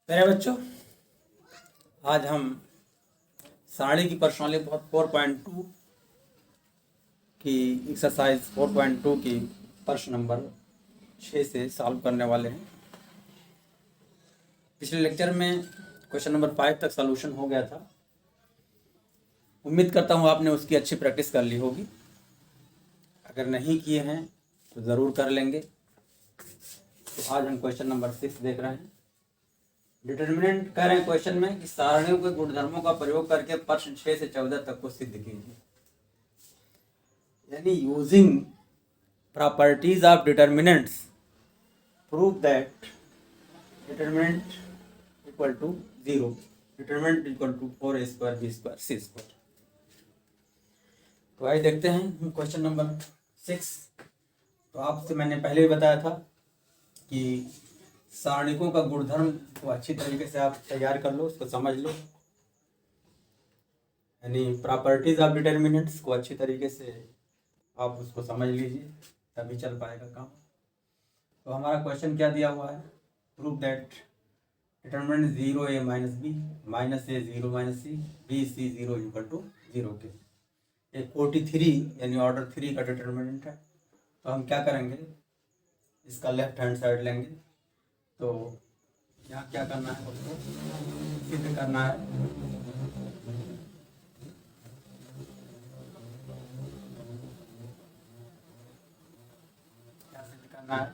मेरे बच्चों, आज हम सारणी की प्रश्नावली 4.2 की एक्सरसाइज 4.2 की प्रश्न नंबर 6 से सॉल्व करने वाले हैं। पिछले लेक्चर में क्वेश्चन नंबर 5 तक सॉल्यूशन हो गया था। उम्मीद करता हूँ आपने उसकी अच्छी प्रैक्टिस कर ली होगी। अगर नहीं किए हैं तो ज़रूर कर लेंगे। तो आज हम क्वेश्चन नंबर 6 देख रहे हैं। डिटर्मिनेंट कह रहे हैं क्वेश्चन में कि सारणियों के गुणधर्मों का प्रयोग करके प्रश्न 6 से 14 तक को सिद्ध कीजिए। यानी using properties of determinants prove that determinant equal to 0, determinant equal to 4a square b square c square. तो आइए देखते हैं क्वेश्चन नंबर 6। तो आपसे मैंने पहले भी बताया था कि सारणिकों का गुणधर्म को अच्छी तरीके से आप तैयार कर लो, उसको समझ लो। यानी प्रॉपर्टीज ऑफ डिटर्मिनेंट्स को अच्छी तरीके से आप उसको समझ लीजिए, तभी चल पाएगा काम। तो हमारा क्वेश्चन क्या दिया हुआ है? Prove that determinant 0a minus B minus A 0 minus C B C 0 equal to 0 के। ये कोटि 3 यानी ऑर्डर 3 का डिटर्मिनेंट है। तो हम क्या करेंगे, इसका लेफ्ट हैंड साइड लेंगे। तो यहाँ क्या करना है, उसको सिद्ध करना है। क्या सिद्ध करना है?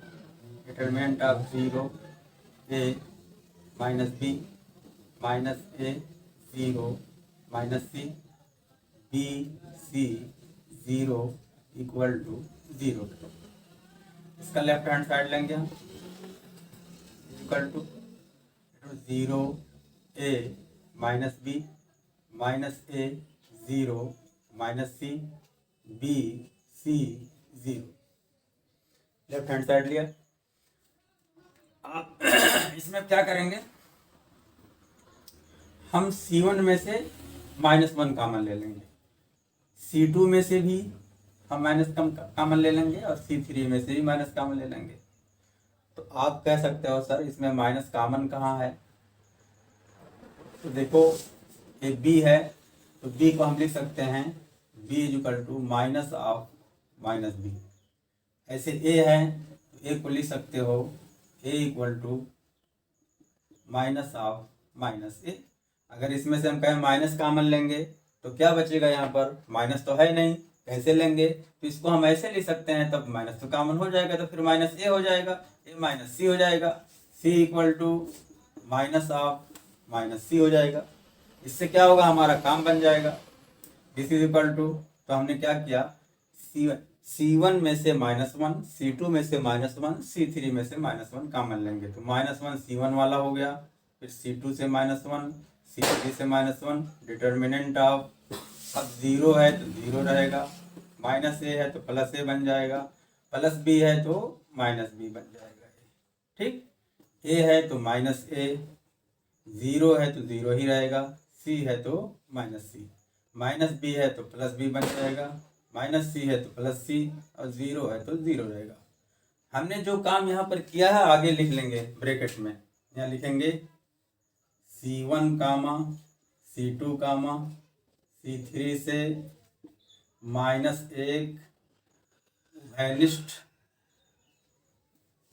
Determinant of 0a minus B minus A 0 minus C B C 0 equal to 0। इसका लेफ्ट हैंड साइड लेंगे हम, equal to 0a minus B minus A 0 minus C B C 0। Left hand side लिया। आप इसमें क्या करेंगे, हम C1 में से -1 कॉमन ले लेंगे, C2 में से भी हम माइनस कॉमन ले लेंगे और C3 में से भी माइनस कॉमन ले लेंगे। तो आप कह सकते हो सर इसमें माइनस कॉमन कहाँ है? तो देखो, एक B है तो B को हम लिख सकते हैं B is equal to minus of minus B. ऐसे A है तो A को लिख सकते हो A equal to minus of minus A. अगर इसमें से हम कहें माइनस कॉमन लेंगे तो क्या बचेगा? यहाँ पर माइनस तो है नहीं, कैसे लेंगे? तो इसको हम ऐसे ले सकते हैं, तब माइनस तो कॉमन हो जाएगा, तो फिर माइनस ए हो जाएगा, ए माइनस सी हो जाएगा, C equal to minus of minus C हो जाएगा। इससे क्या होगा, हमारा काम बन जाएगा। दिस इज इक्वल टू, तो हमने क्या किया, C1 में से -1, C2 में से -1, C3 में से -1 कॉमन लेंगे तो -1 C1 वाला हो गया, फिर C2 से -1, C3 से -1। डिटर्मिनेंट ऑफ, अब 0 है तो 0 रहेगा, माइनस ए है तो प्लस ए बन जाएगा, प्लस बी है तो माइनस बी बन जाएगा। ठीक, ए है तो माइनस ए, 0 है तो 0 ही रहेगा, सी है तो माइनस सी, माइनस बी है तो प्लस बी बन जाएगा, माइनस सी है तो प्लस सी, और 0 है तो 0 रहेगा। हमने जो काम यहाँ पर किया है आगे लिख लेंगे ब्रैकेट में। यहाँ लिखेंगे C1 कामा C2 कामा C3 से -1 वैनिस्ट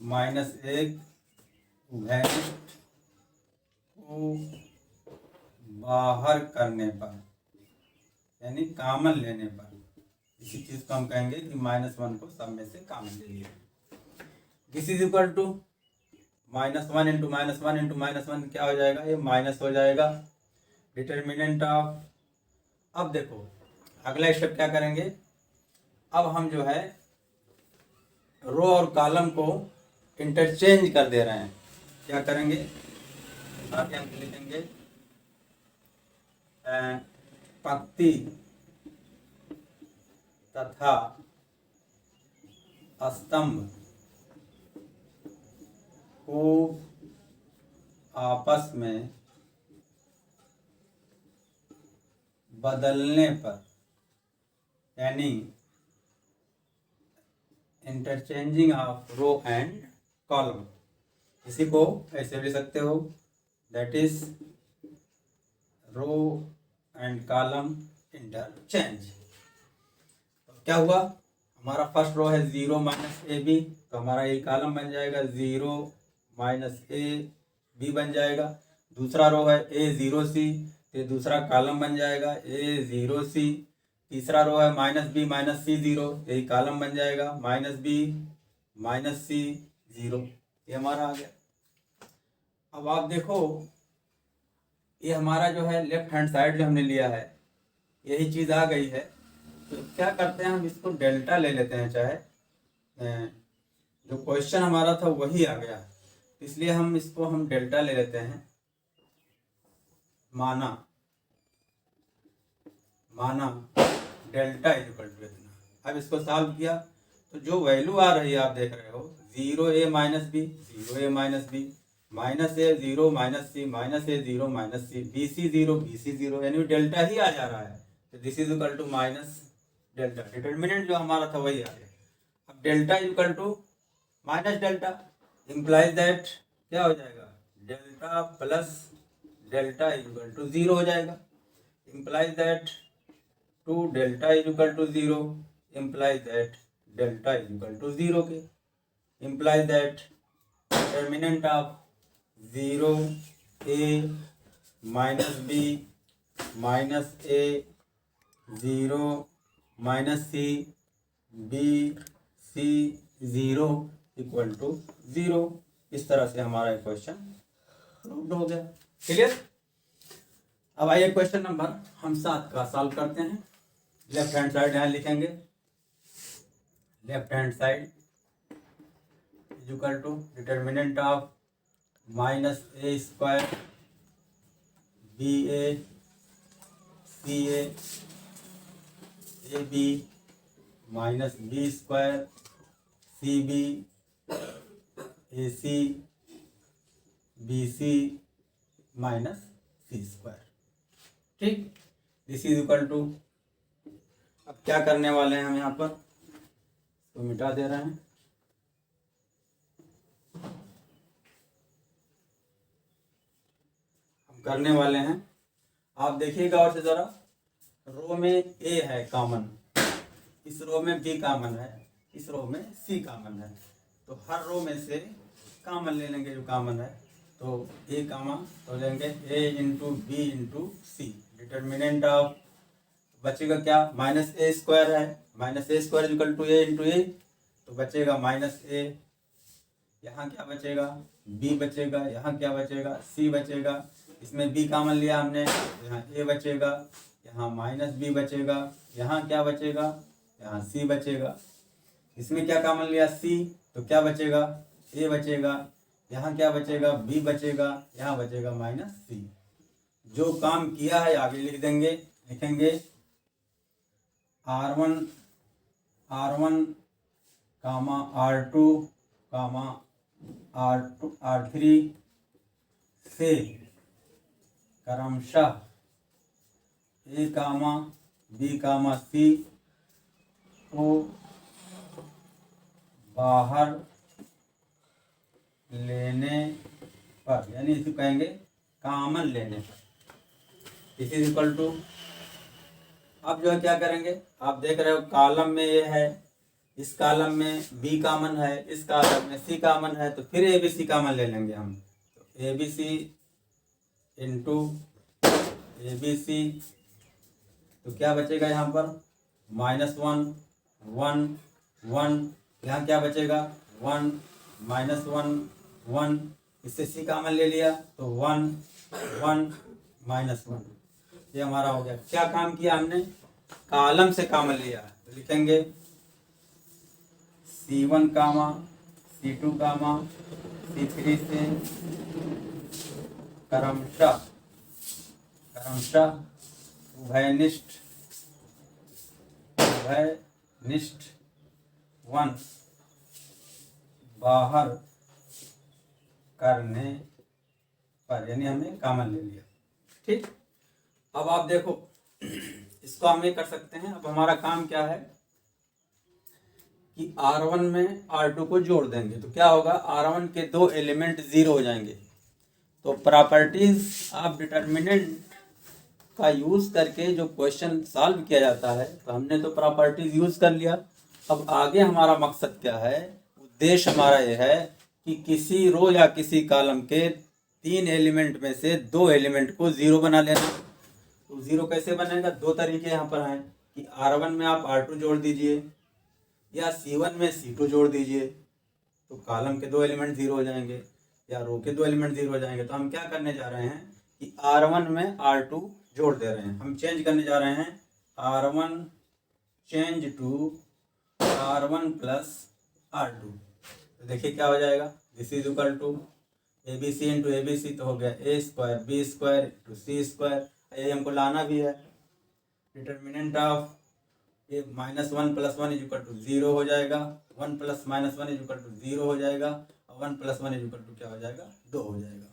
-1 वैनिस्ट को बाहर करने पर, यानी कॉमन लेने पर, इसी चीज को हम कहेंगे कि -1 को सब में से कॉमन ले लिया। This is equal to -1 into -1 into -1 क्या हो जाएगा, ये माइनस हो जाएगा। डिटर्मिनेंट ऑफ, अब देखो अगला स्टेप क्या करेंगे, अब हम जो है रो और कॉलम को इंटरचेंज कर दे रहे हैं। क्या करेंगे, आगे हम लिखेंगे पंक्ति तथा स्तंभ को आपस में बदलने पर, यानी interchanging of row and column, इसी को ऐसे भी सकते हो that is row and column interchange. तो क्या हुआ, हमारा फर्स्ट रो है 0 माइनस ए बी, तो हमारा ये कॉलम बन जाएगा 0 माइनस ए बी बन जाएगा। दूसरा रो है ए 0 सी, तो दूसरा कॉलम बन जाएगा ए 0 सी। तीसरा रो है माइनस बी माइनस सी 0, यही कॉलम बन जाएगा माइनस बी माइनस सी 0, ये हमारा आ गया। अब आप देखो, ये हमारा जो है लेफ्ट हैंड साइड जो हमने लिया है, यही चीज़ आ गई है। तो क्या करते हैं, हम इसको डेल्टा ले लेते हैं, चाहे जो क्वेश्चन हमारा था वही आ गया, इसलिए हम इसको हम डेल्टा ले लेते हैं। माना डेल्टा इज इक्वल टू इतना। अब इसको सॉल्व किया तो जो वैल्यू आ रही है आप देख रहे हो, 0a minus B 0a minus B, minus A 0 minus C minus A 0 minus C, B C 0 B C 0, यानी डेल्टा ही आ जा रहा है। तो this is equal to minus delta, determinant जो हमारा था वही आ गया। अब delta is equal to minus delta, implies that क्या हो जाएगा, delta plus delta is equal to 0 हो जाएगा। Implies that 2 delta is equal to 0, implies that delta is equal to 0 के, implies that determinant of 0 a minus B minus A 0 minus C B C 0 equal to 0। इस तरह से हमारा question proved हो गया। Clear. अब आइए क्वेश्चन नंबर हम 7 का सॉल्व करते हैं। लेफ्ट हैंड साइड यहाँ लिखेंगे, left hand side is equal to determinant of minus A square B A C A B minus B square C B A C B C minus C square. ठीक, this is equal to, अब क्या करने वाले हैं हम यहाँ पर, तो मिटा दे रहे हैं। हम करने वाले हैं, आप देखिएगा और से जरा, रो में ए है कॉमन, इस रो में बी कॉमन है, इस रो में सी कॉमन है, तो हर रो में से कॉमन ले लेंगे जो कॉमन है। तो ए कॉमन तो लेंगे A into B into C, determinant of बचेगा क्या, माइनस ए स्क्वायर है, minus A square equal to A into A, तो बचेगा माइनस ए, यहाँ क्या बचेगा बी बचेगा, यहाँ क्या बचेगा सी बचेगा, इसमें बी कॉमन लिया हमने, यहाँ ए बचेगा, यहाँ माइनस बी बचेगा, यहाँ क्या बचेगा, यहाँ सी बचेगा, इसमें क्या कॉमन लिया सी, तो क्या बचेगा ए बचेगा, यहाँ क्या बचेगा बी बचेगा, यहाँ बचेगा माइनस सी। जो काम किया है आगे लिख देंगे, लिखेंगे R1 कामा R2 कामा R3 से क्रमशः ए कामा बी कामा सी को बाहर लेने पर, यानी इसे कहेंगे कॉमन लेने पर, इस इज इक्वल टू, अब जो है क्या करेंगे, आप देख रहे हो कॉलम में ये है, इस कॉलम में बी कॉमन है, इस कॉलम में सी कॉमन है, तो फिर ए बी सी कॉमन ले लेंगे हम, तो A B C into A B C, तो क्या बचेगा यहाँ पर -1 1 1, यहाँ क्या बचेगा 1 -1 1, इससे सी कॉमन ले लिया तो 1 1 -1, ये हमारा हो गया। क्या काम किया हमने, कॉलम से कॉमन लिया, तो लिखेंगे C1 कामा C2 कामा C3 से क्रमशः उभयनिष्ठ 1 बाहर करने पर, यानी हमने कॉमन ले लिया। ठीक, अब आप देखो इसको हम ये कर सकते हैं। अब हमारा काम क्या है कि R1 में R2 को जोड़ देंगे, तो क्या होगा, R1 के 2 एलिमेंट 0 हो जाएंगे, तो प्रॉपर्टीज ऑफ डिटर्मिनेंट का यूज करके जो क्वेश्चन सॉल्व किया जाता है, तो हमने तो प्रॉपर्टीज यूज कर लिया। अब आगे हमारा मकसद क्या है, उद्देश्य हमारा यह है कि किसी रो या किसी कॉलम के 3 एलिमेंट में से 2 एलिमेंट को 0 बना लेना। तो 0 कैसे बनेगा, 2 तरीके यहाँ पर हैं कि R1 में आप R2 जोड़ दीजिए या C1 में C2 जोड़ दीजिए, तो कॉलम के 2 एलिमेंट 0 हो जाएंगे या रो के 2 एलिमेंट 0 हो जाएंगे। तो हम क्या करने जा रहे हैं कि R1 में R2 जोड़ दे रहे हैं, हम चेंज करने जा रहे हैं R1 change to R1 plus R2। तो देखिए क्या हो जाएगा, this is equal to ABC into ABC, तो हो गया A square B square into C square. ये हमको लाना भी है, डिटर्मिनेंट ऑफ ये -1 + 1 इज इक्वल टू 0 हो जाएगा, 1 + -1 इज इक्वल टू 0 हो जाएगा, और 1 + 1 इज इक्वल टू क्या हो जाएगा, 2 हो जाएगा।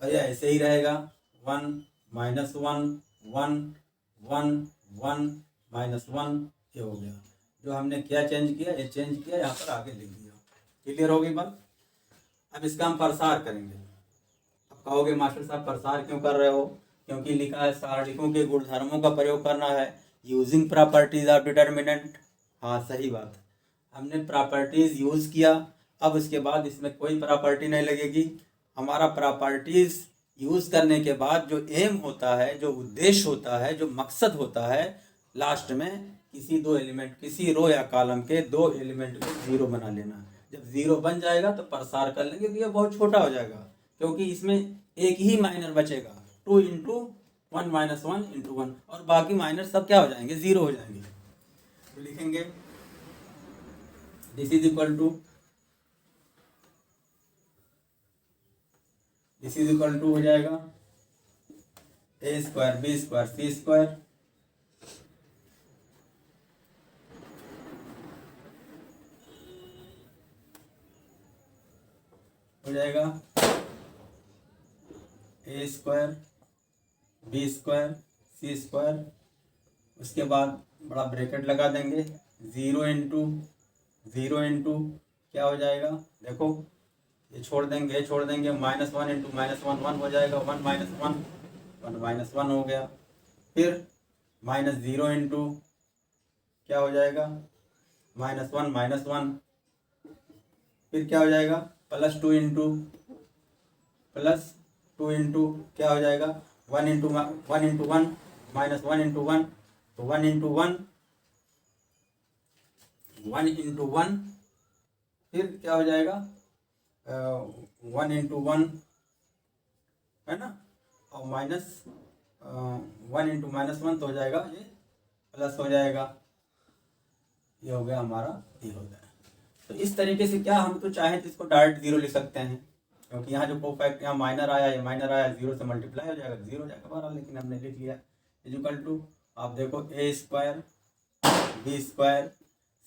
और ये ऐसे ही रहेगा, 1 -1 1 1 1 -1, ये हो गया। जो हमने क्या चेंज किया, ये चेंज किया, यहाँ पर आगे लिख दिया। क्लियर हो गई बात। अब इसका हम प्रसार करेंगे। अब कहोगे मास्टर साहब प्रसार क्यों कर रहे हो, क्योंकि लिखा है सारणिकों के गुणधर्मों का प्रयोग करना है यूजिंग प्रॉपर्टीज ऑफ डिटर्मिनेंट। हाँ सही बात, हमने प्रॉपर्टीज यूज किया। अब उसके बाद इसमें कोई प्रॉपर्टी नहीं लगेगी। हमारा प्रॉपर्टीज यूज करने के बाद जो एम होता है, जो उद्देश्य होता है, जो मकसद होता है, लास्ट में किसी 2 एलिमेंट, किसी रो या कॉलम के 2 एलिमेंट को 0 बना लेना। जब 0 बन जाएगा तो प्रसार कर लेंगे, तो ये बहुत छोटा हो जाएगा, क्योंकि इसमें एक ही माइनर बचेगा, 2 इंटू 1 - 1 इंटू 1, और बाकी माइनर सब क्या हो जाएंगे, 0 हो जाएंगे। तो लिखेंगे दिस इज इक्वल टू हो जाएगा A square B square C square हो जाएगा, A square B square C square. उसके बाद बड़ा ब्रैकेट लगा देंगे, 0 इंटू क्या हो जाएगा, देखो ये छोड़ देंगे -1 इंटू -1 1 हो जाएगा, 1 - 1 1 हो गया। फिर -0 इंटू क्या हो जाएगा, -1 -1, फिर क्या हो जाएगा, +2 इंटू क्या हो जाएगा, 1 इंटू 1 -1 इंटू 1, तो 1 इंटू 1 फिर क्या हो जाएगा, 1 इंटू 1 है ना, और -1 इंटू -1 तो हो जाएगा, ये प्लस हो जाएगा, ये हो गया हमारा, ये हो गया। तो इस तरीके से क्या हम तो चाहें तो इसको डायरेक्ट 0 लिख सकते हैं, क्योंकि यहाँ जो कोफैक्ट यहाँ माइनर आया, ये माइनर आया, 0 से मल्टीप्लाई हो जाएगा, 0 हो जाएगा हमारा, लेकिन हमने लिख लिया इज इक्वल टू, आप देखो A square B square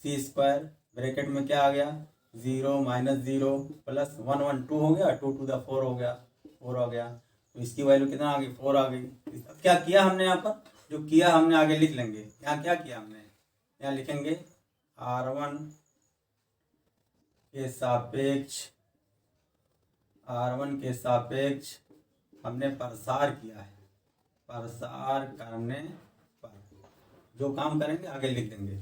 C square, bracket में क्या आ गया, 0 - 0 + 1 1 2 हो गया, 2 टू द 4 हो गया, 4 आ गया। तो इसकी वैल्यू कितना आ गई, 4 आ गई। अब क्या किया हमने यहाँ पर, जो किया हमने आगे लिख लेंगे। यहाँ क्या किया हमने, यहाँ लिखेंगे R1 के सापेक्ष हमने प्रसार किया है, प्रसार करने पर जो काम करेंगे आगे लिख देंगे।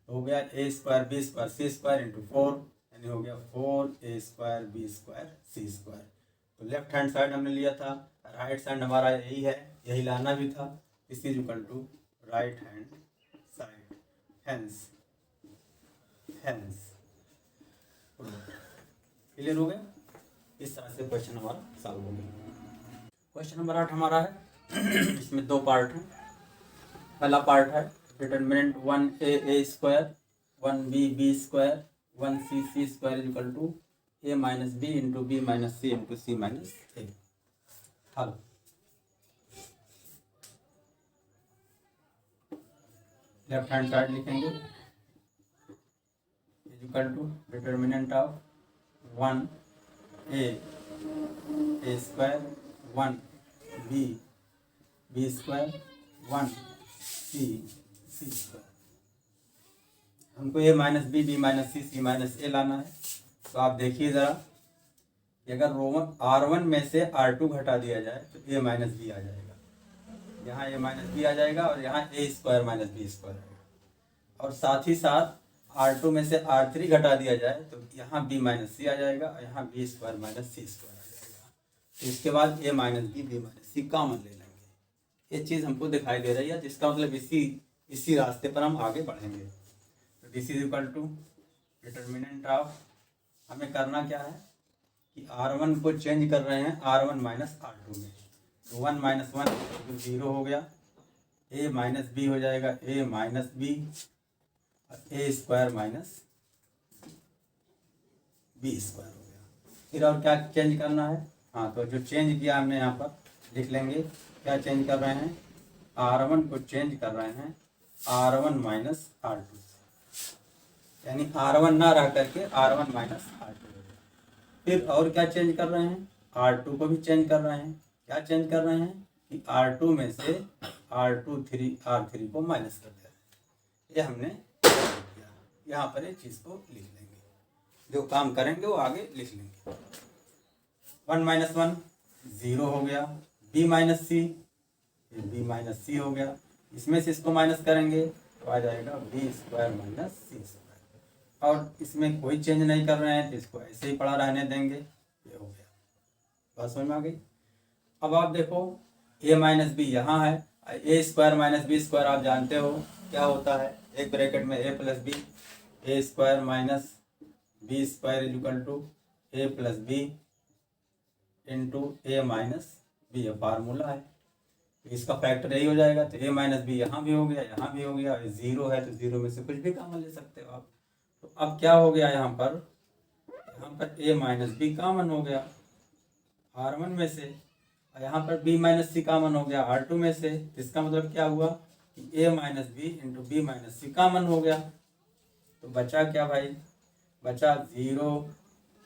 हो गया A square B square C square into 4, यानी हो गया 4A square B square C square. तो लेफ्ट हैंड साइड हमने लिया था, राइट साइड हमारा यही है, यही लाना भी था, this is equal to right hand side, hence clear हो गया। इस तरह से क्वेश्चन हमारा सॉल्व हो गया। क्वेश्चन नंबर 8 हमारा है, इसमें 2 पार्ट हैं। पहला पार्ट है determinant 1A square 1B B square 1C C square is equal to A - B into B - C into C - A। हल लेफ्ट हैंड साइड लिखेंगे is equal to determinant of 1A square 1B B square 1C square. हमको A - B B - C C - A लाना है। तो आप देखिए ज़रा, कि अगर R1 में से R2 घटा दिया जाए तो A माइनस बी आ जाएगा, यहाँ A माइनस बी आ जाएगा और यहाँ A square minus B square आएगा। और साथ ही साथ R2 में से R3 घटा दिया जाए तो यहाँ B माइनस सी आ जाएगा और यहाँ B square minus C square आ जाएगा। तो इसके बाद A minus B B minus C common ले लेंगे। ये चीज़ हमको दिखाई दे रही है, जिसका मतलब इसी रास्ते पर हम आगे बढ़ेंगे। तो this is equal to determinant of, हमें करना क्या है कि R1 को चेंज कर रहे हैं R1 माइनस R2 में, तो 1 माइनस 1 0 हो गया, A माइनस बी हो जाएगा A माइनस बी और A square minus B square हो गया। फिर और क्या चेंज करना है, हाँ तो जो चेंज किया हमने यहाँ पर लिख लेंगे। क्या चेंज कर रहे हैं, R1 को चेंज कर रहे हैं R1 माइनस R2 से, यानी R1 ना रह करके R1 माइनस R2 हो गया। फिर और क्या चेंज कर रहे हैं, R2 को भी चेंज कर रहे हैं। क्या चेंज कर रहे हैं कि R2 में से R3 को माइनस कर दे रहे हैं। ये हमने किया, यहाँ पर एक चीज़ को लिख लेंगे, जो काम करेंगे वो आगे लिख लेंगे। 1 माइनस 1 0 हो गया, B माइनस सी, ये B माइनस सी हो गया, इसमें से इसको माइनस करेंगे तो आ जाएगा B square minus C square. और इसमें कोई चेंज नहीं कर रहे हैं तो इसको ऐसे ही पड़ा रहने देंगे। ये हो गया, बात समझ में आ गई। अब आप देखो A माइनस बी यहाँ है, A square minus B square आप जानते हो क्या होता है, एक ब्रैकेट में A plus B, A square minus B square is equal to A plus B into A minus B, ये फार्मूला है। तो इसका फैक्टर यही हो जाएगा, तो A माइनस बी यहाँ भी हो गया, यहाँ भी हो गया, जीरो है तो जीरो में से कुछ भी कॉमन ले सकते हो आप। तो अब क्या हो गया, यहाँ पर A माइनस बी कॉमन हो गया R1 में से, और यहाँ पर B माइनस सी कॉमन हो गया R2 में से। इसका मतलब क्या हुआ कि A minus B into B minus C common हो गया। तो बचा क्या भाई, बचा 0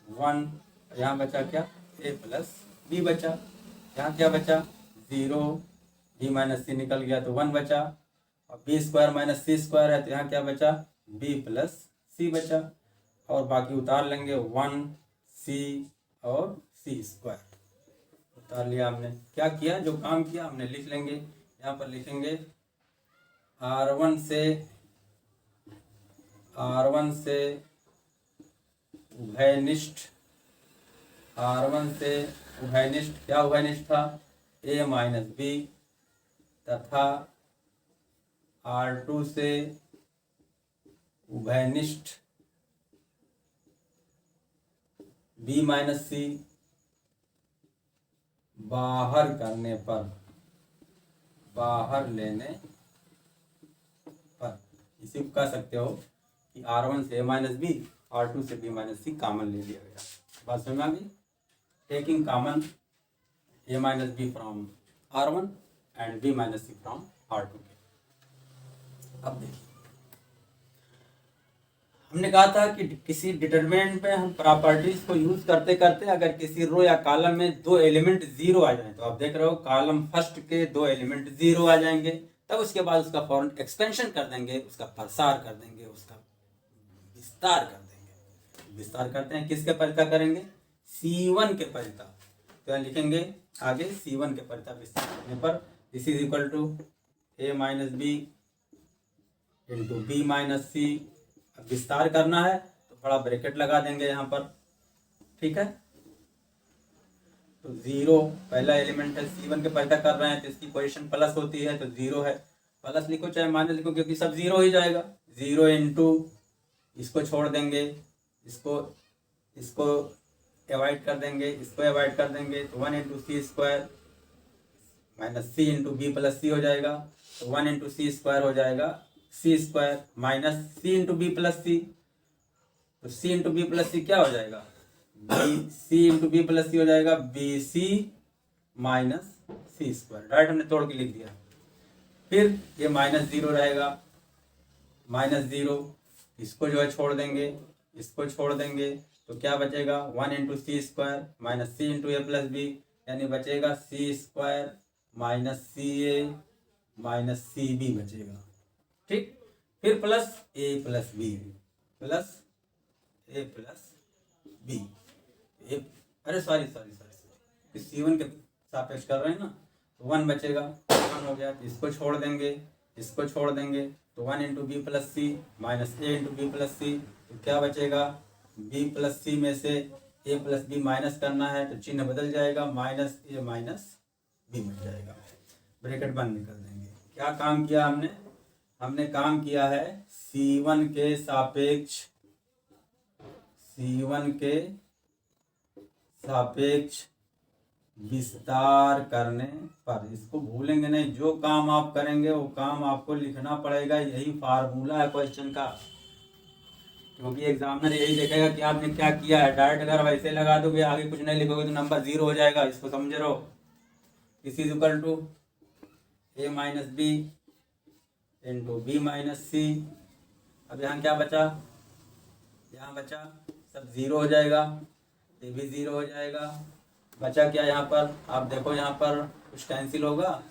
1, यहाँ बचा क्या A प्लस बी बचा, यहाँ क्या बचा 0, B माइनस सी निकल गया तो 1 बचा, और B square minus C square है तो यहाँ क्या बचा B प्लस सी बचा, और बाकी उतार लेंगे 1 C और C स्क्वायर उतार लिया हमने। क्या किया, जो काम किया हमने लिख लेंगे, यहाँ पर लिखेंगे R1 से उभयनिष्ठ, क्या उभयनिष्ठ था A माइनस बी तथा R2 से उभयनिष्ठ B माइनस सी बाहर करने पर, बाहर लेने पर, इसी को कह सकते हो कि R1 से A माइनस बी, R2 से B माइनस सी कॉमन ले लिया गया। बात समझ में आ गई, taking common A minus B from R1 and B minus C from R2 के। अब देखिए, हमने कहा था कि किसी डिटरमिनेंट में हम प्रॉपर्टीज को यूज करते करते अगर किसी रो या कॉलम में दो एलिमेंट जीरो आ जाए, तो आप देख रहे हो कॉलम फर्स्ट के दो एलिमेंट जीरो आ जाएंगे, तब उसके बाद उसका फौरन एक्सपेंशन कर देंगे, उसका प्रसार कर देंगे, उसका विस्तार कर देंगे। विस्तार करते हैं, किसके परिता करेंगे, C1 के परिता। तो यहाँ लिखेंगे आगे C1 के परिता विस्तार करने पर this is equal to A minus B into B minus C. अब विस्तार करना है तो बड़ा ब्रैकेट लगा देंगे यहाँ पर, ठीक है। तो 0 पहला एलिमेंट है, C1 के परिता कर रहे हैं तो इसकी पोजीशन प्लस होती है, तो 0 है, प्लस लिखो चाहे माइनस लिखो क्योंकि सब 0 ही जाएगा। 0 इंटू, इसको छोड़ देंगे, इसको अवॉइड कर देंगे, इसको अवॉइड कर देंगे, तो 1 into C square minus C into B plus C हो जाएगा, तो 1 इंटू सी स्क्वायर हो जाएगा C square minus C into B plus C, तो C into B plus C क्या हो जाएगा, B C into B plus C हो जाएगा B C minus C square. Right, हमने तोड़ के लिख दिया। फिर ये माइनस 0 रहेगा, माइनस 0, इसको जो है छोड़ देंगे, इसको छोड़ देंगे, तो क्या बचेगा 1 into C square minus C into A plus B, यानी बचेगा सी square minus C A minus C B बचेगा, ठीक। फिर प्लस ए प्लस बी, प्लस ए प्लस बी, अरे सॉरी सॉरी सॉरी, C1 के सापेक्ष कर रहे हैं ना, तो 1 बचेगा, 1 हो गया, तो इसको छोड़ देंगे, इसको छोड़ देंगे, तो 1 into B plus C minus A into B plus C, तो क्या बचेगा, बी प्लस सी में से ए प्लस बी माइनस करना है, तो चिन्ह बदल जाएगा, माइनस ए माइनस बी मिल जाएगा, ब्रैकेट बंद कर देंगे। क्या काम किया हमने, हमने काम किया है C1 के सापेक्ष, C1 के सापेक्ष विस्तार करने पर, इसको भूलेंगे नहीं, जो काम आप करेंगे वो काम आपको लिखना पड़ेगा, यही फार्मूला है क्वेश्चन का, क्योंकि एग्जामिनर यही देखेगा कि आपने क्या किया है। डायरेक्ट अगर वैसे लगा दोगे, आगे कुछ नहीं लिखोगे, तो नंबर 0 हो जाएगा, इसको समझ रहे हो। This is equal to A minus B into B minus C. अब यहाँ क्या बचा, यहाँ बचा सब 0 हो जाएगा, ये भी 0 हो जाएगा, बचा क्या यहाँ पर, आप देखो यहाँ पर कुछ कैंसिल होगा,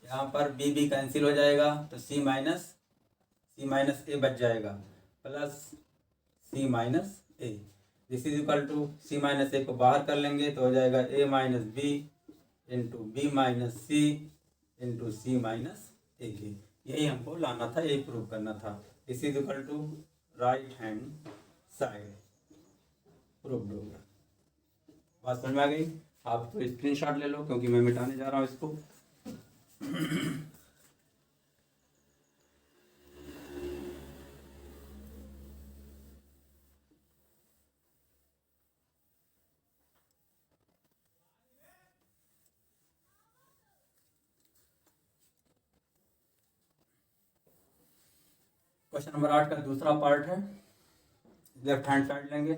यहाँ पर बी भी कैंसिल हो जाएगा, तो सी माइनस ए बच जाएगा, plus C minus A. This is equal to C minus A को बाहर कर लेंगे तो हो जाएगा A minus B into B minus C into C minus A के। यही हमको लाना था, यही प्रूव करना था। This is equal to right hand side, proved हो गया। बात समझ में आ गई। आप तो स्क्रीनशॉट ले लो, क्योंकि मैं मिटाने जा रहा हूँ इसको। क्वेश्चन नंबर 8 का दूसरा पार्ट है, लेफ्ट हैंड साइड लेंगे,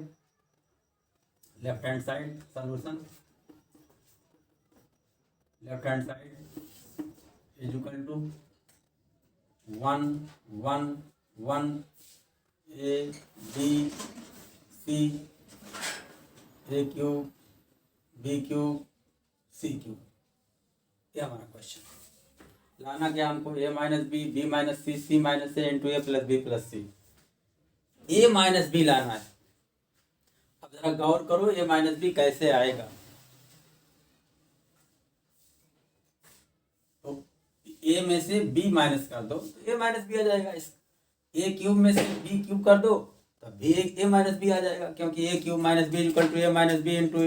left hand side solution, left hand side is equal to 1 1 1 A B C A cube B cube C cube. ये हमारा क्वेश्चन। लाना क्या हमको, A minus B B minus C C minus A into A plus B plus C. A minus B लाना है। अब जरा गौर करो ए माइनस बी कैसे आएगा। तो ए में से बी माइनस कर दो, ए माइनस बी आ जाएगा। ए क्यूब में से बी क्यूब कर दो, तब भी ए माइनस बी आ जाएगा, क्योंकि A cube minus B equal to A minus B into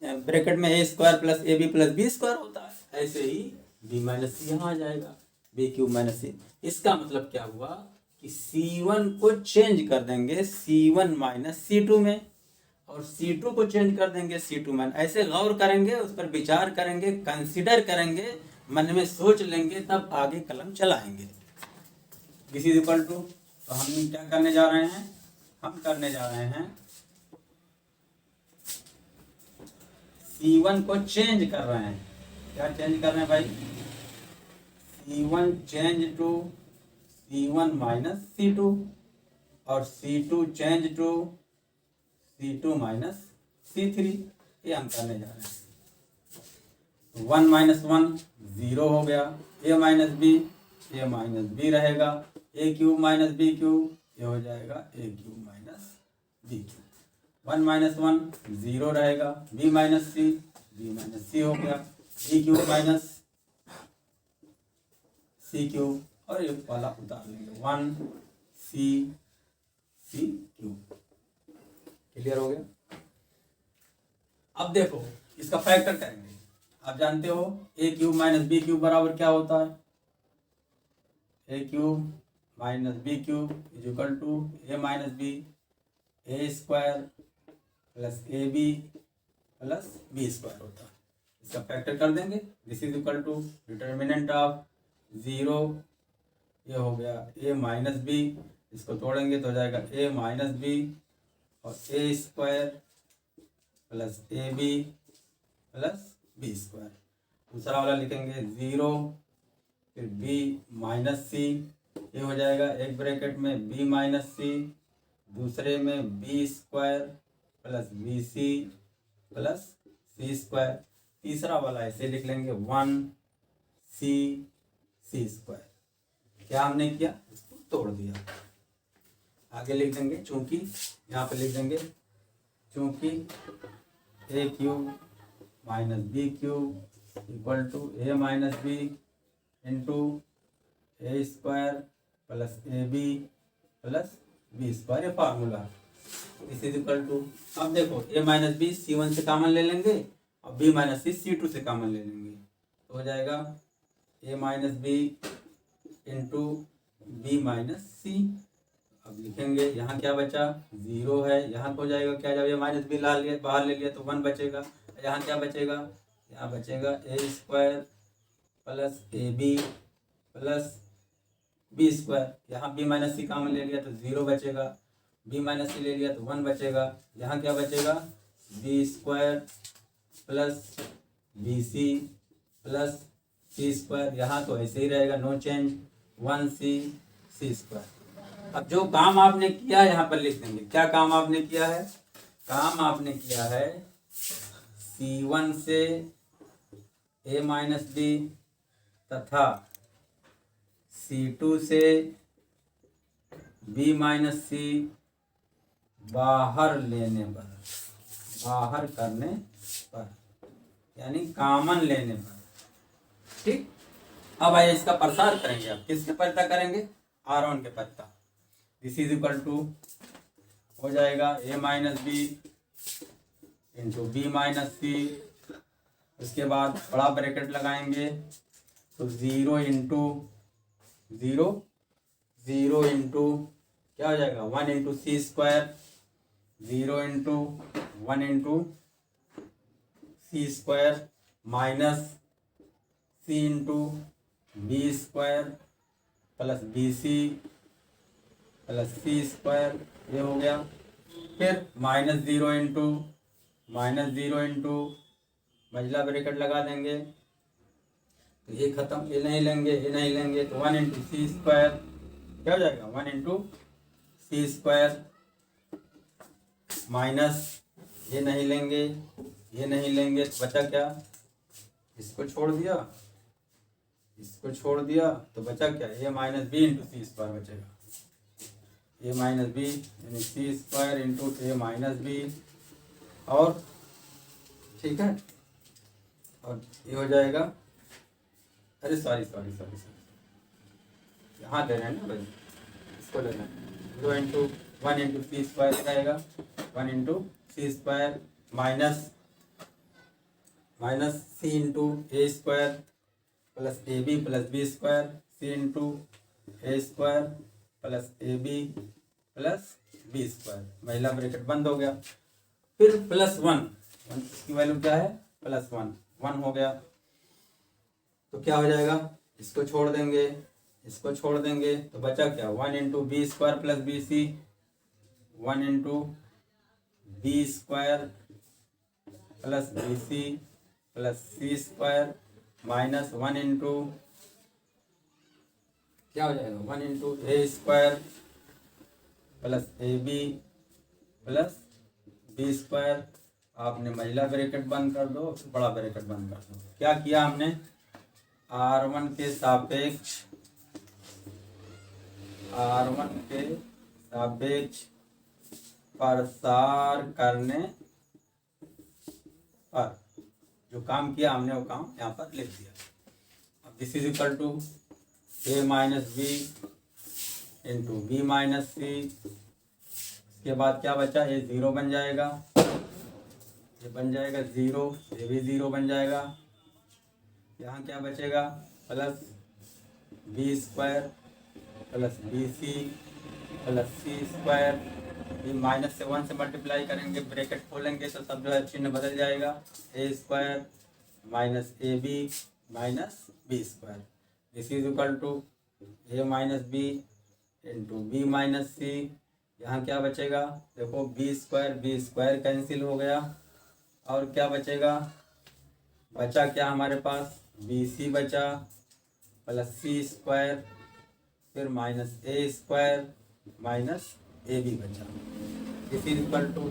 bracket में A square plus A B plus B square होता है। ऐसे ही बी माइनस सी यहाँ आ जाएगा, बी क्यूब माइनस सी। इसका मतलब क्या हुआ कि C1 को चेंज कर देंगे C1 माइनस C2 में, और C2 को चेंज कर देंगे C2 माइनस। ऐसे गौर करेंगे, उस पर विचार करेंगे, कंसिडर करेंगे, मन में सोच लेंगे, तब आगे कलम चलाएंगे। दिस इज इक्वल टू, तो हम क्या करने जा रहे हैं, हम करने जा रहे हैं C1 को चेंज कर रहे हैं। क्या चेंज कर रहे हैं भाई, C1 change to C1 minus C2, और C2 change to C2 minus C3। ये हम करने जा रहे हैं। 1 माइनस 1 0 हो गया, ए माइनस बी रहेगा, A cube minus B cube, ये हो जाएगा A cube minus B cube. 1 minus 1 0 रहेगा, बी माइनस सी हो गया, B cube minus C cube, और ये वाला उतार लेंगे 1 सी क्यूब। क्लियर हो गया। अब देखो इसका फैक्टर करेंगे। आप जानते हो A cube minus B cube बराबर क्या होता है, A cube minus B cube is equal to A minus B A square plus A B plus B square होता है। इसका फैक्टर कर देंगे। This is equal to determinant of 0, ये हो गया ए माइनस बी, इसको तोड़ेंगे तो हो जाएगा ए माइनस बी और A square plus A B plus B square. दूसरा वाला लिखेंगे 0, फिर बी माइनस सी, ये हो जाएगा एक ब्रैकेट में बी माइनस सी, दूसरे में B square plus B C plus C square. तीसरा वाला ऐसे लिख लेंगे 1 सी स्क्वायर। क्या हमने किया, इसको तोड़ दिया। आगे लिख देंगे, चूंकि यहाँ पे लिख देंगे चूंकि A cube minus B cube equal to A minus B into A square plus A B plus B square, ये formula. This is equal to, अब देखो ए माइनस बी C1 से कॉमन ले लेंगे और बी माइनस सी C2 से common ले लेंगे, तो हो जाएगा A minus B into B minus C. अब लिखेंगे यहाँ क्या बचा, 0 है, यहाँ हो जाएगा क्या, जब ए माइनस बी ला लिया बाहर ले लिया तो 1 बचेगा। यहाँ क्या बचेगा, यहाँ बचेगा A square plus A B plus B square. यहाँ बी माइनस सी कॉमन ले लिया तो 0 बचेगा, बी माइनस सी ले लिया तो 1 बचेगा। यहाँ क्या बचेगा, B square plus B C plus C square. यहाँ तो ऐसे ही रहेगा, नो चेंज, 1c स्क्वायर। अब जो काम आपने किया यहाँ पर लिख देंगे, क्या काम आपने किया है, काम आपने किया है C1 से ए माइनस बी तथा C2 से बी माइनस सी बाहर लेने पर, बाहर करने पर, यानी कॉमन लेने पर। ठीक, अब आइए इसका प्रसार करेंगे। अब किसके परता करेंगे, R1 के परता। दिस इज इक्वल टू हो जाएगा A minus B into B minus C. उसके बाद बड़ा ब्रैकेट लगाएंगे तो 0 इंटू 0, 0 इंटू क्या हो जाएगा, 1 into C square, 0 into 1 into C square minus C into B square plus B C plus C square, ये हो गया। फिर माइनस 0 इंटू मझला ब्रैकेट लगा देंगे तो ये खत्म, ये नहीं लेंगे, ये नहीं लेंगे तो 1 इंटू सी स्क्वायर क्या हो जाएगा, 1 इंटू सी स्क्वायर माइनस ये नहीं लेंगे, ये नहीं लेंगे तो बचा क्या, इसको छोड़ दिया, इसको छोड़ दिया तो बचा क्या, ए minus B into C square बचेगा। ए माइनस बी यानी सी स्क्वायर इंटू ए माइनस बी, और ठीक है, और ये हो जाएगा, अरे सॉरी यहाँ दे रहे हैं ना भाई, इसको लेना है 0 इंटू 1 इंटू सी स्क्वायर रहेगा, 1 into C square minus C into A square plus A B plus B square, C into A square plus A B plus B square, महिला ब्रैकेट बंद हो गया। फिर प्लस 1 की वैल्यू क्या है, plus 1 हो गया तो क्या हो जाएगा, इसको छोड़ देंगे, इसको छोड़ देंगे तो बचा क्या, 1 into B square plus B C, 1 into B square plus B C plus C square minus 1 into क्या हो जाएगा, 1 into A square plus A B plus B square. आपने महिला ब्रैकेट बंद कर दो, बड़ा ब्रैकेट बंद कर दो। क्या किया हमने, R1 के सापेक्ष प्रसार करने पर जो काम किया हमने वो काम यहाँ पर लिख दिया। अब this is equal to A minus B into B minus C. इसके बाद क्या बचा, ये 0 बन जाएगा, ये बन जाएगा 0, ये भी 0 बन जाएगा। यहाँ क्या बचेगा, plus B square plus B C plus C square, ये माइनस से 1 से मल्टीप्लाई करेंगे, ब्रैकेट खोलेंगे तो सब जो है चिन्ह बदल जाएगा, A square minus A B minus B square. This is equal to A minus B into B minus C. यहाँ क्या बचेगा, देखो बी स्क्वायर कैंसिल हो गया, और क्या बचेगा, बचा क्या हमारे पास, बी सी बचा प्लस सी स्क्वायर, फिर minus A square minus A B बचा। This is equal to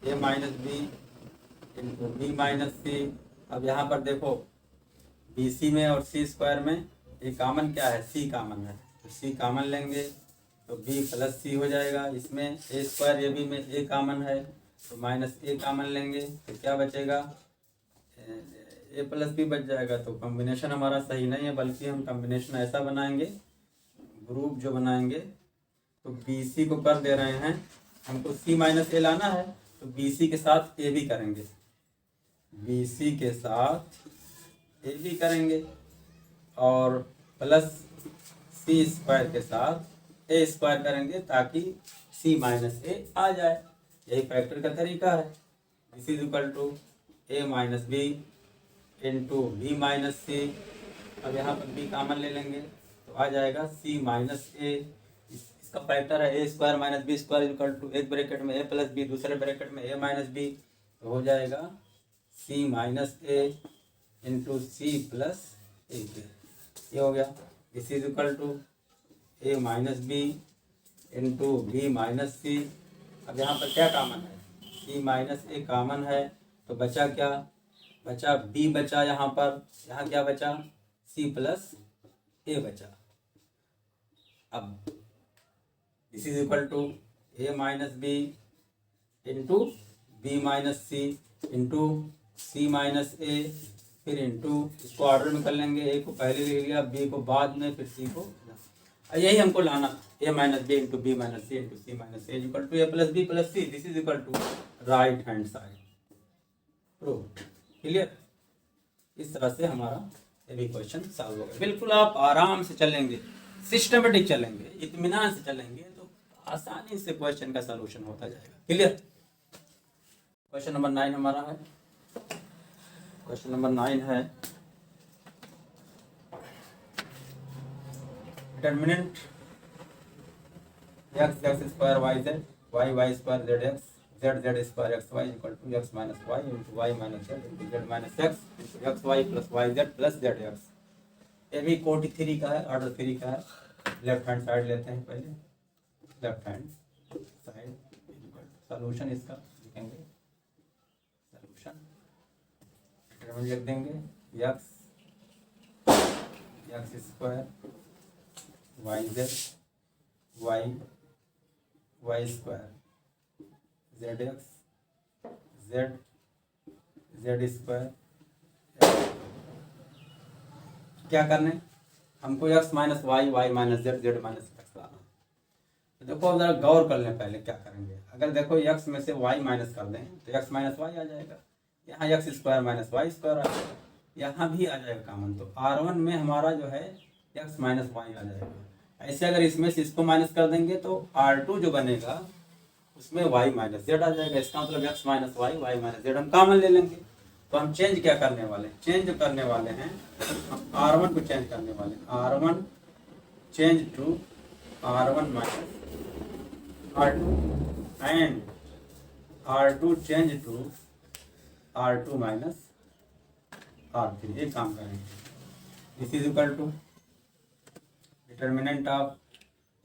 A minus B into B minus C. अब यहाँ पर देखो बी सी में और सी स्क्वायर में ये कॉमन क्या है, सी कॉमन है, तो सी कॉमन लेंगे तो बी प्लस सी हो जाएगा। इसमें ए स्क्वायर ए बी में ए कॉमन है तो माइनस ए कॉमन लेंगे तो क्या बचेगा, ए प्लस बी बच जाएगा। तो कॉम्बिनेशन हमारा सही नहीं है, बल्कि हम कॉम्बिनेशन ऐसा बनाएंगे, ग्रुप जो बनाएंगे तो बी सी को कर दे रहे हैं, हमको सी माइनस ए लाना है तो बी सी के साथ ए भी करेंगे, बी सी के साथ ए भी करेंगे और प्लस सी स्क्वायर के साथ ए स्क्वायर करेंगे ताकि सी माइनस ए आ जाए। यही फैक्टर का तरीका है। This is equal to A minus B into B minus C. अब यहाँ पर बी कॉमन ले लेंगे तो आ जाएगा सी माइनस ए। इसका फैक्टर है A square minus B square equal to एक ब्रैकेट में ए प्लस बी, दूसरे ब्रैकेट में ए माइनस बी, तो हो जाएगा C minus A into C plus A. ये हो गया। This is equal to A minus B into B minus C. अब यहाँ पर क्या कॉमन है, सी माइनस ए कॉमन है तो बचा क्या, बचा बी बचा, यहाँ पर यहाँ क्या बचा, सी प्लस ए बचा। अब this is equal to A minus B into B minus C into C minus A, फिर इंटू, इसको ऑर्डर में कर लेंगे, ए को पहले ले लिया, बी को बाद में, फिर सी को। यही हमको लाना, A minus B into B minus C into C minus A equal to A plus B plus C. This is equal to right hand side. Proved. Clear. इस तरह से हमारा ये भी क्वेश्चन सॉल्व हो गया। बिल्कुल आप आराम से चलेंगे, सिस्टमेटिक चलेंगे, इत्मीनान से चलेंगे तो आसानी से क्वेश्चन का सलूशन होता जाएगा। क्लियर। क्वेश्चन नंबर 9 हमारा है। क्वेश्चन नंबर 9 है determinant x x square y z y y square z x z z square x y equal to x minus y into y minus z into z minus x into x y plus y z plus z x। ये भी कोटि 3 का है, order 3 का है। Left hand side लेते हैं पहले, लेफ्ट हैंड साइड सॉल्यूशन इसका लिखेंगे, सॉल्यूशन डिटरमिनेंट लिख देंगे x x square y z y y square z x z z square. क्या करने, हमको x minus Y Y minus Z Z minus X लाना। तो देखो जरा गौर कर लें पहले क्या करेंगे। अगर देखो x में से y माइनस कर दें तो x माइनस वाई आ जाएगा, यहाँ x square minus Y square आ जाएगा, यहाँ भी आ जाएगा कॉमन। तो R1 में हमारा जो है x माइनस वाई आ जाएगा। ऐसे अगर इसमें से इसको माइनस कर देंगे तो R2 जो बनेगा उसमें y माइनस जेड आ जाएगा। इसका मतलब x minus Y Y minus Z हम कॉमन ले लेंगे। तो हम चेंज क्या करने वाले, चेंज करने वाले हैं हम R1 को चेंज करने वाले हैं। R1 change to R1 minus R2 and R2 change to R2 minus R3। ये काम करेंगे। This is equal to determinant of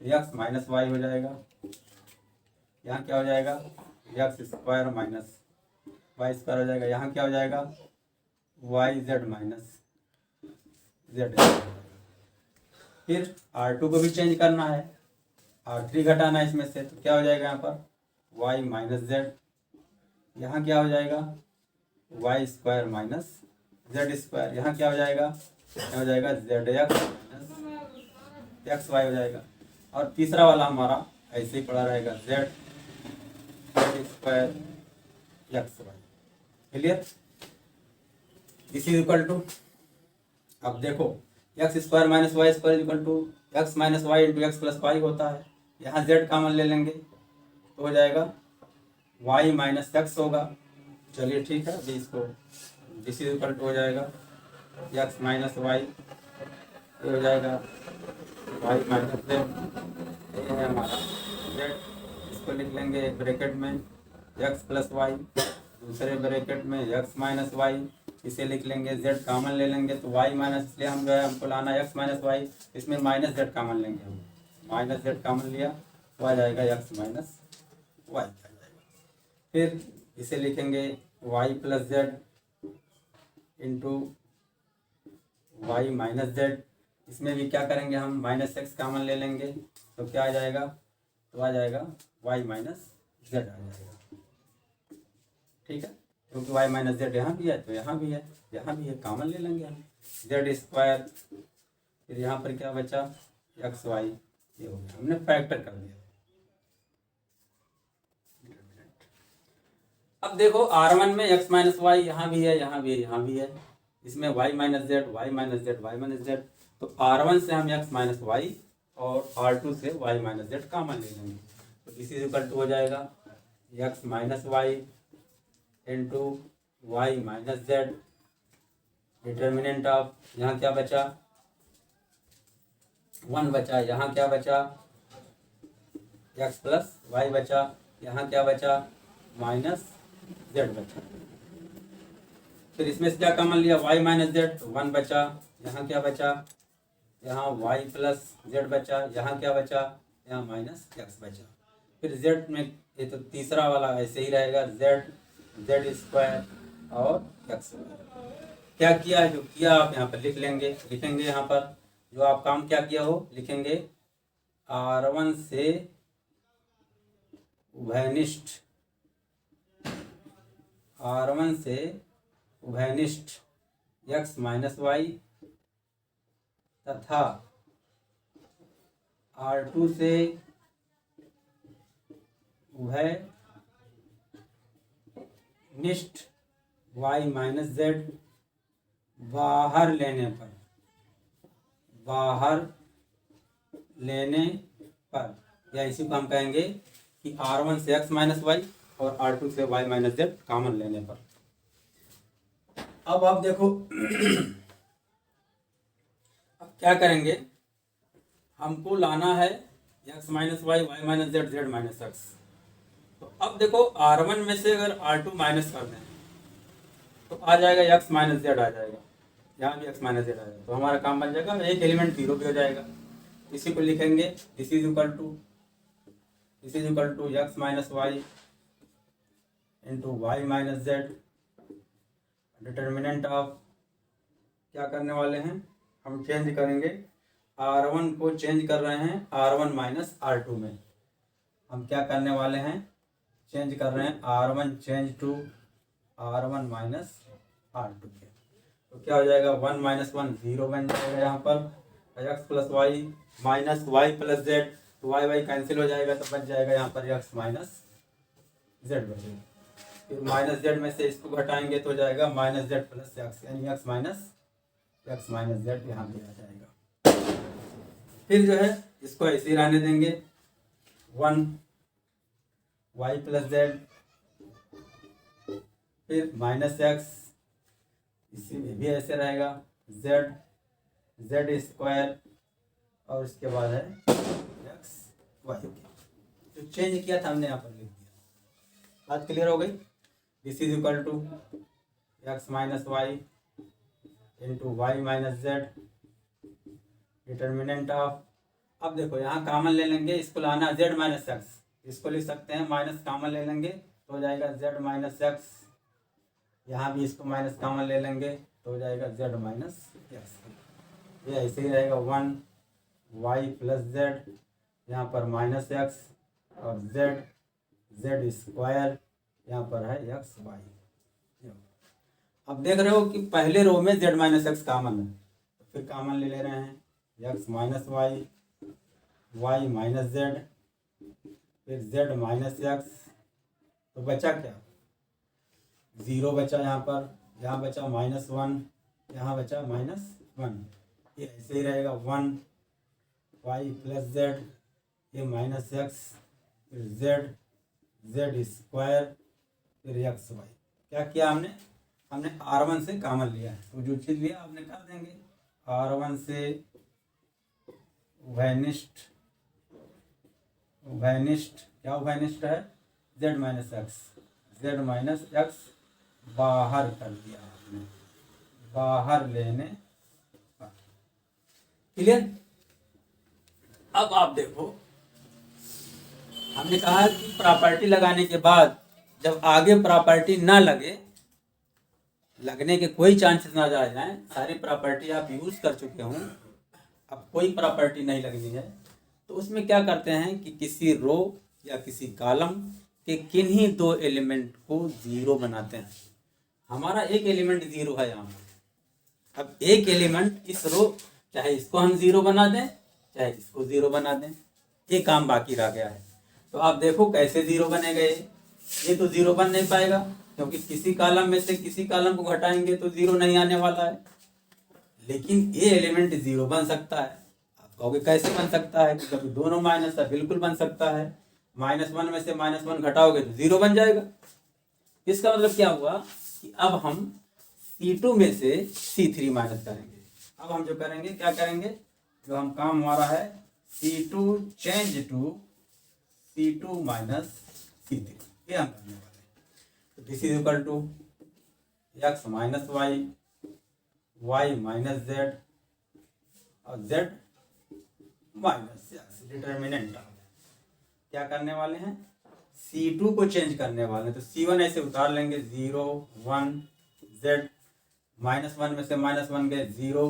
x minus Y हो जाएगा, यहाँ क्या हो जाएगा x square minus Y square हो जाएगा, यहाँ क्या हो जाएगा वाई जेड माइनस जेड। फिर R2 को भी चेंज करना है, R3 घटाना है इसमें से, तो क्या हो जाएगा यहाँ पर y माइनस जेड, यहाँ क्या हो जाएगा Y square minus Z square, यहाँ क्या हो जाएगा, क्या हो जाएगा Z X minus X Y हो जाएगा। और तीसरा वाला हमारा ऐसे ही पड़ा रहेगा Z square X Y. Clear. This is equal to, अब देखो X square minus Y square equal to X minus Y into X plus Y होता है। यहाँ जेड कॉमन ले लेंगे तो हो जाएगा वाई माइनस एक्स होगा। चलिए ठीक है, अभी इसको दिस इज इक्वल टू हो जाएगा एक्स माइनस वाई, हो जाएगा वाई माइनस जेड। ये है हमारा जेड, इसको लिख लेंगे एक ब्रैकेट में एक्स प्लस वाई, दूसरे ब्रैकेट में एक्स माइनस वाई, इसे लिख लेंगे जेड कॉमन ले लेंगे तो वाई माइनस, इसलिए हम जो है हमको लाना एक्स माइनस वाई, इसमें माइनस जेड कॉमन लेंगे हम, माइनस जेड कॉमन लिया तो आ जाएगा एक्स माइनस वाई आ जाएगा। फिर इसे लिखेंगे Y plus Z into Y minus Z, इसमें भी क्या करेंगे हम माइनस एक्स कॉमन ले लेंगे तो क्या आ जाएगा, तो आ जाएगा वाई माइनस जेड आ जाएगा। ठीक है, क्योंकि वाई माइनस जेड यहाँ भी है तो यहाँ भी है, यहाँ भी है, कॉमन ले लेंगे हम, जेड स्क्वायर, फिर यहाँ पर क्या बचा, एक्स वाई, ये हो गया, हमने फैक्टर कर दिया। अब देखो R1 में x माइनस वाई यहाँ भी है, यहाँ भी है, यहाँ भी है, इसमें y minus Z, Y minus Z, Y minus Z, तो R1 से हम x माइनस वाई और R2 से y माइनस जेड कॉमन ले लेंगे, तो इसी से इक्वल टू हो जाएगा x minus Y into Y minus Z, determinant of, यहाँ क्या बचा 1 बचा, यहाँ क्या बचा x प्लस वाई बचा, यहाँ क्या बचा माइनस जेड बचा, फिर इसमें से क्या कॉमन लिया y माइनस जेड, 1 बचा, यहाँ क्या बचा, यहाँ y प्लस जेड बचा, यहाँ क्या बचा, यहाँ माइनस एक्स बचा, फिर z में ये तो तीसरा वाला ऐसे ही रहेगा, जेड स्क्वायर और एक्स। क्या किया है, जो किया आप यहाँ पर लिखेंगे यहाँ पर जो आप काम क्या किया हो लिखेंगे, R1 से उभयनिष्ठ, R1 से उभयनिष्ठ x माइनस वाई तथा R2 से उभयनिष्ठ y माइनस जेड बाहर लेने पर, या इसी को हम कहेंगे कि R1 से x माइनस वाई और R2 से y माइनस जेड कॉमन लेने पर। अब आप देखो अब क्या करेंगे, हमको लाना है x minus Y, Y minus Z, Z minus X, तो अब देखो R1 में से अगर R2 माइनस कर दें तो आ जाएगा x माइनस जेड आ जाएगा, यहाँ भी x माइनस जेड आ जाएगा, तो हमारा काम बन जाएगा, एक एलिमेंट जीरो भी हो जाएगा, इसी को लिखेंगे this is equal to x minus Y into Y minus Z, determinant of, क्या करने वाले हैं हम, चेंज करेंगे, R1 को चेंज कर रहे हैं R1 माइनस R2 में, हम क्या करने वाले हैं, चेंज कर रहे हैं R1 change to R1 minus R2 के, तो क्या हो जाएगा 1 माइनस 1 0 बन जाएगा यहाँ पर, x plus Y minus Y plus Z, तो वाई वाई कैंसिल हो जाएगा, तो बच जाएगा यहाँ पर x माइनस जेड बचेगा, फिर माइनस जेड में से इसको घटाएंगे तो हो जाएगा माइनस जेड प्लस एक्स, यानी एक्स माइनस जेड यहाँ पे आ जाएगा। फिर जो है इसको ऐसे ही रहने देंगे, 1 वाई प्लस जेड, फिर माइनस एक्स, इसी में भी ऐसे रहेगा, जेड स्क्वायर, और इसके बाद है एक्स वाई, जो चेंज किया था हमने यहाँ पर लिख दिया। बात क्लियर हो गई, this is equal to X minus Y into Y minus Z, determinant of, अब देखो यहाँ कॉमन ले लेंगे, इसको लाना जेड माइनस एक्स, इसको लिख सकते हैं माइनस कॉमन ले लेंगे तो हो जाएगा जेड माइनस एक्स, यहाँ भी इसको माइनस कॉमन ले लेंगे तो हो जाएगा जेड माइनस एक्स, ये ऐसे ही रहेगा 1 वाई प्लस जेड, यहाँ पर माइनस एक्स, और जेड स्क्वायर, यहाँ पर है एक्स वाई। अब देख रहे हो कि पहले रो में जेड माइनस एक्स कॉमन है, तो फिर कॉमन ले रहे हैं X minus Y, Y minus Z, फिर जेड माइनस एक्स, तो बचा क्या 0 बचा यहाँ पर, यहाँ बचा माइनस 1, यहाँ बचा माइनस 1, ये ऐसे ही रहेगा 1 वाई प्लस जेड, ये माइनस एक्स, फिर जेड स्क्वायर, फिर एक्स वाई। क्या किया हमने R1 से कॉमन लिया है, तो जो चीज़ लिया आपने कर देंगे, R1 से उभयनिष्ठ, क्या उभयनिष्ठ है, जेड माइनस एक्स बाहर कर दिया आपने, बाहर लेने पर। क्लियर। अब आप देखो हमने कहा कि प्रॉपर्टी लगाने के बाद जब आगे प्रॉपर्टी ना लगने के कोई चांसेस ना जा जाए, सारी प्रॉपर्टी आप यूज कर चुके हों, अब कोई प्रॉपर्टी नहीं लगनी है, तो उसमें क्या करते हैं कि किसी रो या किसी कॉलम कि किन्हीं दो एलिमेंट को जीरो बनाते हैं। हमारा एक एलिमेंट जीरो है यहाँ पर। अब एक एलिमेंट इस रो, चाहे इसको हम जीरो बना दें चाहे इसको जीरो बना दें, ये काम बाकी रह गया है। तो आप देखो कैसे जीरो बनेगा। ये तो जीरो बन नहीं पाएगा क्योंकि किसी कॉलम में से किसी कॉलम को घटाएंगे तो जीरो नहीं आने वाला है। लेकिन ये एलिमेंट जीरो बन सकता है। आप कहोगे कैसे बन सकता है? कि कभी दोनों माइनस है, बिल्कुल बन सकता है। -1 में से -1 घटाओगे तो जीरो बन जाएगा। इसका मतलब क्या हुआ कि अब हम C2 में से C3 माइनस करेंगे। अब हम जो करेंगे क्या करेंगे, जो हम काम हमारा है C2 change to C2 minus C3, ये हम करने वाले हैं। तो this is equal to x minus Y, y minus z और z माइनस x। डिटर्मिनेंट क्या करने वाले हैं, C2 को चेंज करने वाले हैं। तो C1 ऐसे उतार लेंगे 0 1 z, -1 में से -1 गए 0,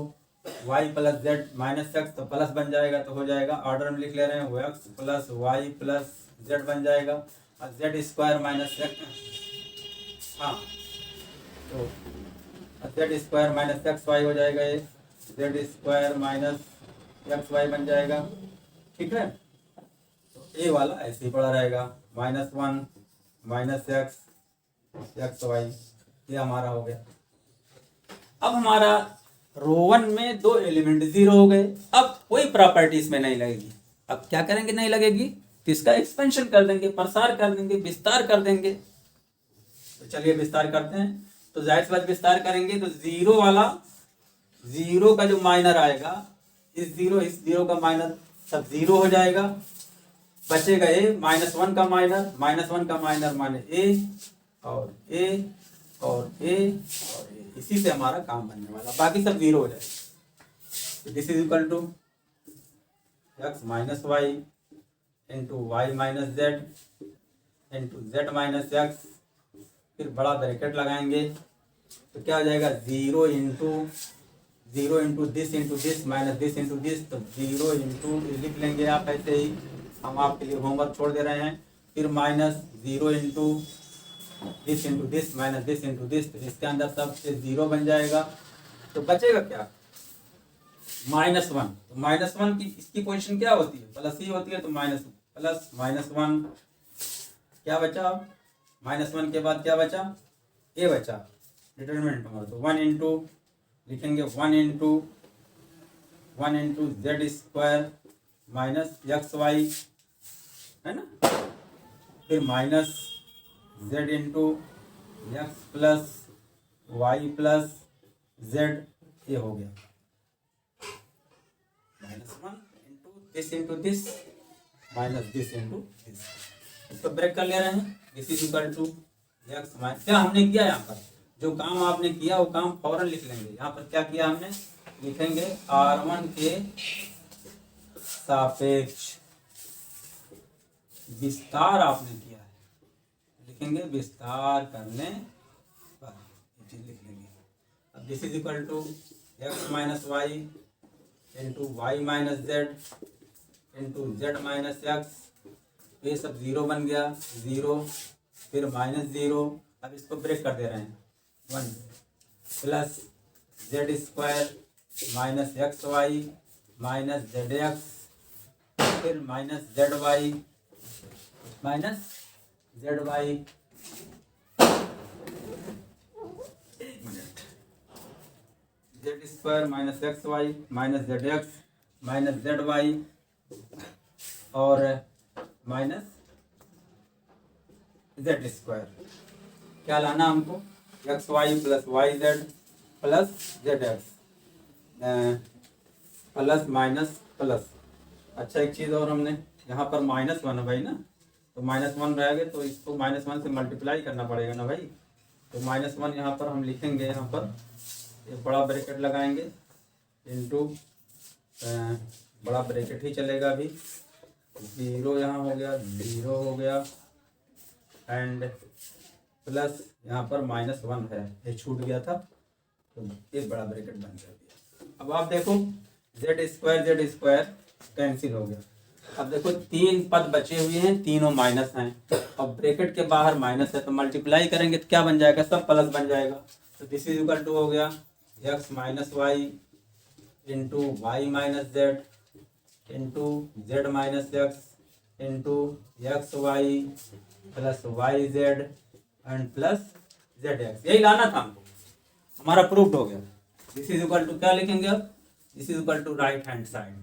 y plus z minus x, तो प्लस बन जाएगा तो हो जाएगा। ऑर्डर में लिख ले रहे हैं, वो x plus Y plus z बन जाएगा और z स्क्वायर माइनस x, हाँ तो z square minus X Y हो जाएगा। ये z square minus X Y बन जाएगा। ठीक है, तो ये वाला ऐसे ही पड़ा रहेगा, -1 माइनस एक्स वाई, ये हमारा हो गया। अब हमारा रो 1 में दो एलिमेंट जीरो हो गए। अब कोई प्रॉपर्टी इसमें नहीं लगेगी। अब क्या करेंगे, नहीं लगेगी तो इसका एक्सपेंशन कर देंगे, प्रसार कर देंगे, विस्तार कर देंगे। तो चलिए विस्तार करते हैं। तो जाहिर सी बात विस्तार करेंगे तो जीरो वाला, जीरो का जो माइनर आएगा, इस जीरो का माइनर सब जीरो हो जाएगा। बचेगा ये -1 का माइनर, -1 का माइनर माने ए और ए और ए और ए। इसी से हमारा काम बनने वाला, बाकी सब जीरो हो जाएगा। This is equal to x minus Y into Y minus Z into Z minus X, फिर बड़ा ब्रैकेट लगाएंगे तो क्या हो जाएगा, 0 into this minus this into this, तो 0 इंटू लिख लेंगे आप ऐसे ही, हम आपके लिए होमवर्क छोड़ दे रहे हैं। फिर -0 into this minus this into this, तो इसके अंदर सब से 0 बन जाएगा। तो बचेगा क्या, -1। तो -1 की इसकी पोजीशन क्या होती है, प्लस ही होती है, तो -1 क्या बचा, -1 के बाद क्या बचा, ए बचा डिटरमिनेंट हमारा। तो 1 इंटू लिखेंगे 1 into Z square minus X Y, है ना, फिर minus Z into X plus Y plus Z, ये हो गया। -1 into this minus this into this, इसको ब्रेक कर ले रहे हैं। This is equal to X minus, क्या हमने किया यहाँ पर, जो काम आपने किया वो काम फौरन लिख लेंगे। यहाँ पर क्या किया हमने, लिखेंगे R1 के सापेक्ष विस्तार आपने किया है, लिखेंगे विस्तार करने पर, ये लिख लेंगे। अब this is equal to X minus Y into Y minus Z into Z minus X, ये सब 0 बन गया, 0 फिर -0। अब इसको ब्रेक कर दे रहे हैं, 1 plus Z square minus X Y minus Z X, फिर minus Z Y Z square minus X Y minus Z X minus Z Y और माइनस जेड स्क्वायर। क्या लाना हमको, X Y plus Y Z plus Z X plus minus plus. अच्छा एक चीज़ और, हमने यहाँ पर -1 है भाई ना, तो -1 रहेगा तो इसको -1 से मल्टीप्लाई करना पड़ेगा ना भाई। तो -1 यहाँ पर हम लिखेंगे, यहाँ पर एक बड़ा ब्रैकेट लगाएंगे इंटू बड़ा ब्रैकेट ही चलेगा अभी, 0 यहाँ हो गया, 0 हो गया एंड प्लस यहाँ पर -1 है, ये छूट गया था तो एक बड़ा ब्रैकेट बन गया। अब आप देखो जेड स्क्वायर कैंसिल हो गया, अब देखो 3 पद बचे हुए हैं, तीनों माइनस हैं और ब्रैकेट के बाहर माइनस है, तो मल्टीप्लाई करेंगे तो क्या बन जाएगा, सब प्लस बन जाएगा। तो दिस इज इक्वल टू हो गया x minus Y into Y minus Z into Z minus X into X Y plus Y Z and plus Z X. यही लाना था हमको, हमारा प्रूफ हो गया। दिस इज इक्वल टू क्या लिखेंगे अब, this is equal to right hand side.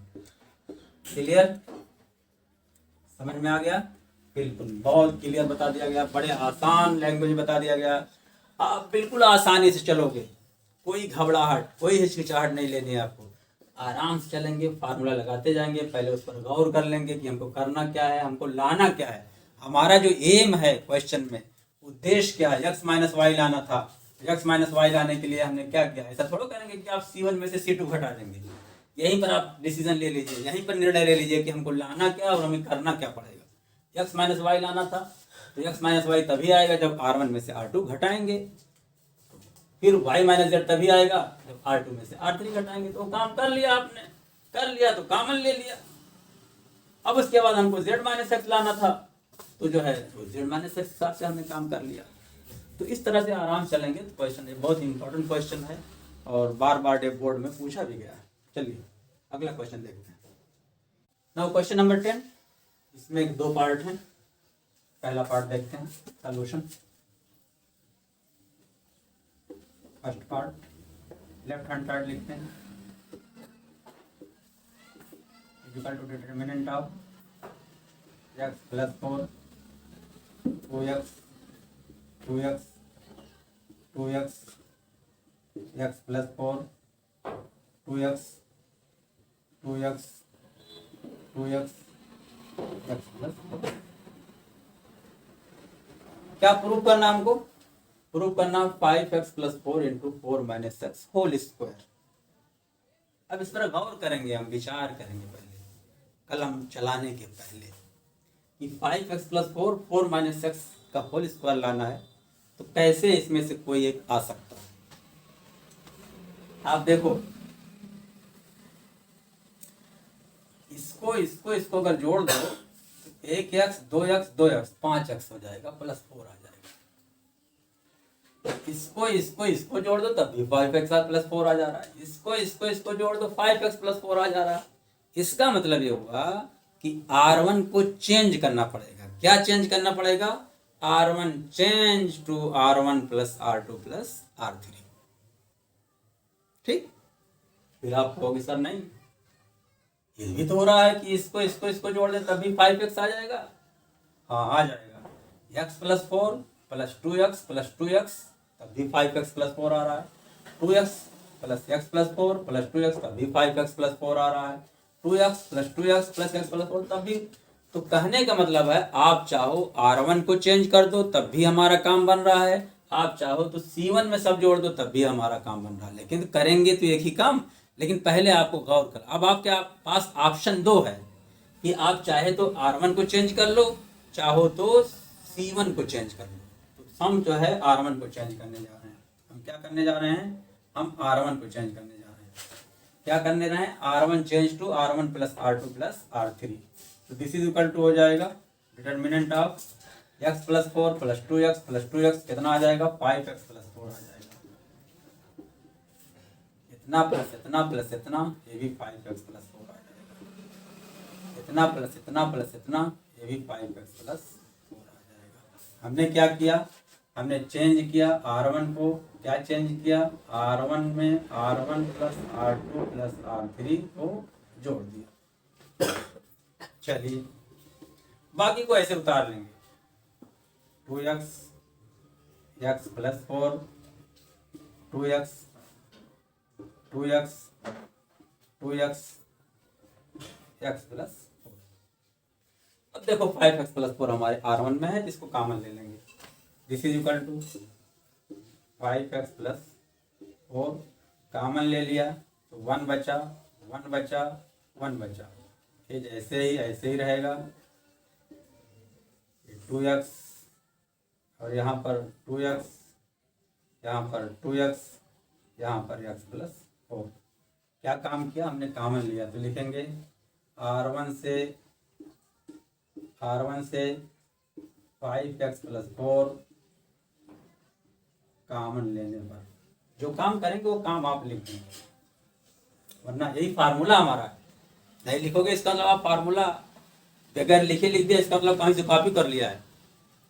Clear, समझ में आ गया? बिल्कुल बहुत क्लियर बता दिया गया, बड़े आसान लैंग्वेज बता दिया गया। आप बिल्कुल आसानी से चलोगे, कोई घबराहट कोई हिचकिचाहट नहीं लेनी है आपको, आराम से चलेंगे, फार्मूला लगाते जाएंगे, पहले उस पर गौर कर लेंगे कि हमको करना क्या है, हमको लाना क्या है, हमारा जो एम है क्वेश्चन में, उद्देश्य क्या है। एक्स माइनस वाई लाना था, एक्स माइनस वाई लाने के लिए हमने क्या किया, ऐसा थोड़ा करेंगे कि आप C1 में से C2 घटा देंगे। यहीं पर आप डिसीजन ले लीजिए, यहीं पर निर्णय ले लीजिए कि हमको लाना क्या और हमें करना क्या पड़ेगा। एक्स माइनस वाई लाना था तो एक्स माइनस वाई तभी आएगा जब R1 में से R2 घटाएंगे, फिर y माइनस जेड तभी आएगा जब R2 में से R3 घटाएंगे। तो काम कर लिया आपने, कर लिया तो कॉमन ले लिया। अब उसके बाद हमको z माइनस एक्स लाना था, तो जो है तो z माइनस एक्स हिसाब से हमने काम कर लिया। तो इस तरह से आराम चलेंगे तो क्वेश्चन है, बहुत इंपॉर्टेंट क्वेश्चन है और बार बार डेप बोर्ड में पूछा भी गया है। चलिए अगला क्वेश्चन देखते हैं। नाउ क्वेश्चन नंबर 10, इसमें 2 पार्ट हैं। पहला पार्ट देखते हैं, solution. First part left hand side लिखते हैं, equal to determinant of x plus 4 2x 2x 2x x plus 4 2x 2x 2x x plus 4। क्या प्रूव करना हमको, प्रूव करना 5x plus 4 into 4 minus X whole square. अब इस पर गौर करेंगे, हम विचार करेंगे पहले, कलम चलाने के पहले, कि 5x प्लस 4 4 माइनस एक्स का होल स्क्वायर लाना है, तो कैसे इसमें से कोई एक आ सकता है। आप देखो, इसको अगर जोड़ दो तो 1x 2x 2x 5x हो जाएगा, प्लस 4 आ जाएगा। इसको जोड़ दो तब भी 5x प्लस 4 आ जा रहा है, इसको जोड़ दो 5x प्लस 4 आ जा रहा है। इसका मतलब ये हुआ कि R1 को चेंज करना पड़ेगा। क्या चेंज करना पड़ेगा, R1 change to R1 plus R2 plus R3। ठीक, फिर आप कहोगे सर नहीं, ये भी तो हो रहा है कि इसको जोड़ दे तभी 5x आ जाएगा। हाँ आ जाएगा, x plus 4 plus 2x plus 2x तब भी 5x प्लस 4 आ रहा है, 2x plus x plus 4 plus 2x तब भी 5x प्लस 4 आ रहा है, 2x plus 2x plus x plus 4 तब भी। तो कहने का मतलब है, आप चाहो R1 को चेंज कर दो तब भी हमारा काम बन रहा है, आप चाहो तो C1 में सब जोड़ दो तब भी हमारा काम बन रहा है। लेकिन करेंगे तो एक ही काम, लेकिन पहले आपको गौर कर। अब आपके पास ऑप्शन 2 है कि आप चाहे तो R1 को चेंज कर लो, चाहो तो C1 को चेंज कर लो। तो हम जो है R1 को चेंज करने जा रहे हैं। हम क्या करने जा रहे हैं, हम R1 को चेंज करने जा रहे हैं। क्या करने रहे हैं, R1 change to R1 plus R2 plus R3। तो दिस इज इक्वल टू हो जाएगा determinant of x plus 4 plus 2x कितना आ जाएगा, 5x प्लस 4 आ जाएगा। इतना प्लस इतना प्लस इतना, ये भी 5x प्लस 4 आ जाएगा। इतना प्लस इतना प्लस इतना, ये भी 5x प्लस 4 आ जाएगा। हमने क्या किया, हमने चेंज किया R1 को, क्या चेंज किया, R1 में R1 plus R2 plus R3 को जोड़ दिया। चलिए बाकी को ऐसे उतार लेंगे, 2x x plus 4 2x 2x 2x x plus 4। अब देखो 5x प्लस 4 हमारे R1 में है, इसको कॉमन ले लेंगे। This is equal to 5x plus 4 common ले लिया तो 1 बचा 1 बचा 1 बचा, फिर ऐसे ही रहेगा। 2x और यहाँ पर 2x, यहाँ पर 2x, यहाँ पर x प्लस 4। क्या काम किया हमने, कॉमन लिया तो लिखेंगे R1 से R1 से 5x+4 कॉमन लेने पर जो काम करेंगे वो काम आप लिख देंगे, वरना यही फार्मूला हमारा है। नहीं लिखोगे इसका मतलब आप फार्मूला बगैर लिखे लिख दिया, इसका मतलब कहीं से कॉपी कर लिया है।